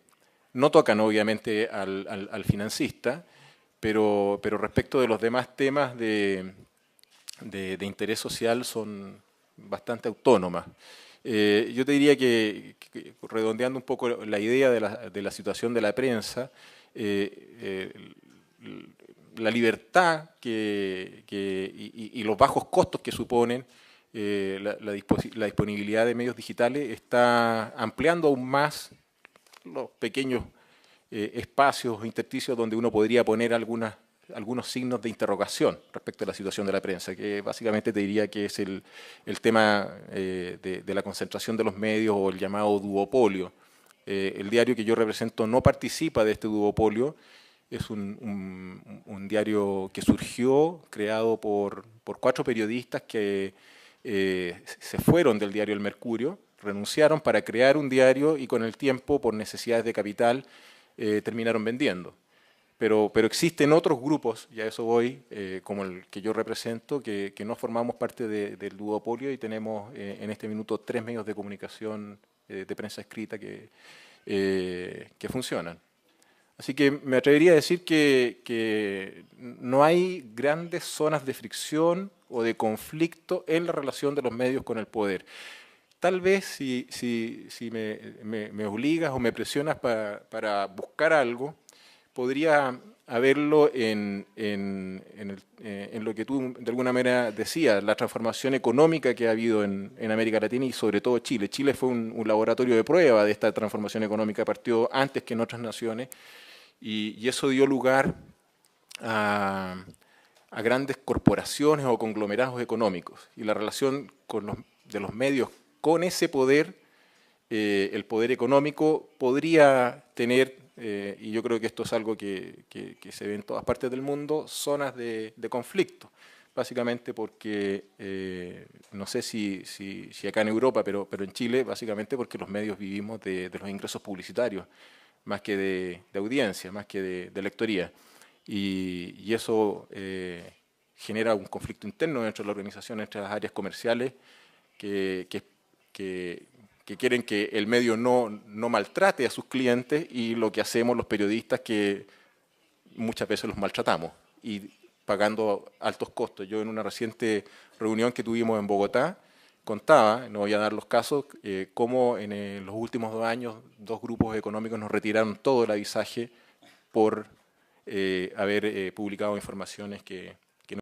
No tocan obviamente al financista, pero respecto de los demás temas de interés social son bastante autónomas. Yo te diría que redondeando un poco la idea de la situación de la prensa, la libertad y los bajos costos que suponen la disponibilidad de medios digitales está ampliando aún más los pequeños espacios, intersticios donde uno podría poner algunos signos de interrogación respecto a la situación de la prensa, que básicamente te diría que es el tema de la concentración de los medios o el llamado duopolio. El diario que yo represento no participa de este duopolio, es un diario que surgió, creado por 4 periodistas que se fueron del diario El Mercurio, renunciaron para crear un diario y con el tiempo, por necesidades de capital, terminaron vendiendo. Pero existen otros grupos, y a eso voy, como el que yo represento, que no formamos parte del duopolio y tenemos en este minuto 3 medios de comunicación de prensa escrita que funcionan. Así que me atrevería a decir que no hay grandes zonas de fricción o de conflicto en la relación de los medios con el poder. Tal vez si me obligas o me presionas para buscar algo, podría haberlo en lo que tú de alguna manera decías, la transformación económica que ha habido en América Latina y sobre todo Chile. Chile fue un laboratorio de prueba de esta transformación económica, partió antes que en otras naciones y eso dio lugar a grandes corporaciones o conglomerados económicos. Y la relación de los medios con ese poder, el poder económico, podría tener, y yo creo que esto es algo que se ve en todas partes del mundo, zonas de conflicto. Básicamente porque, no sé si acá en Europa, pero en Chile, básicamente porque los medios vivimos de los ingresos publicitarios, más que de audiencia, más que de lectoría. Y eso genera un conflicto interno dentro de la organización, entre las áreas comerciales, que quieren que el medio no maltrate a sus clientes y lo que hacemos los periodistas que muchas veces los maltratamos. Y pagando altos costos. Yo en una reciente reunión que tuvimos en Bogotá, contaba, no voy a dar los casos, cómo en los últimos 2 años 2 grupos económicos nos retiraron todo el avisaje por haber publicado informaciones que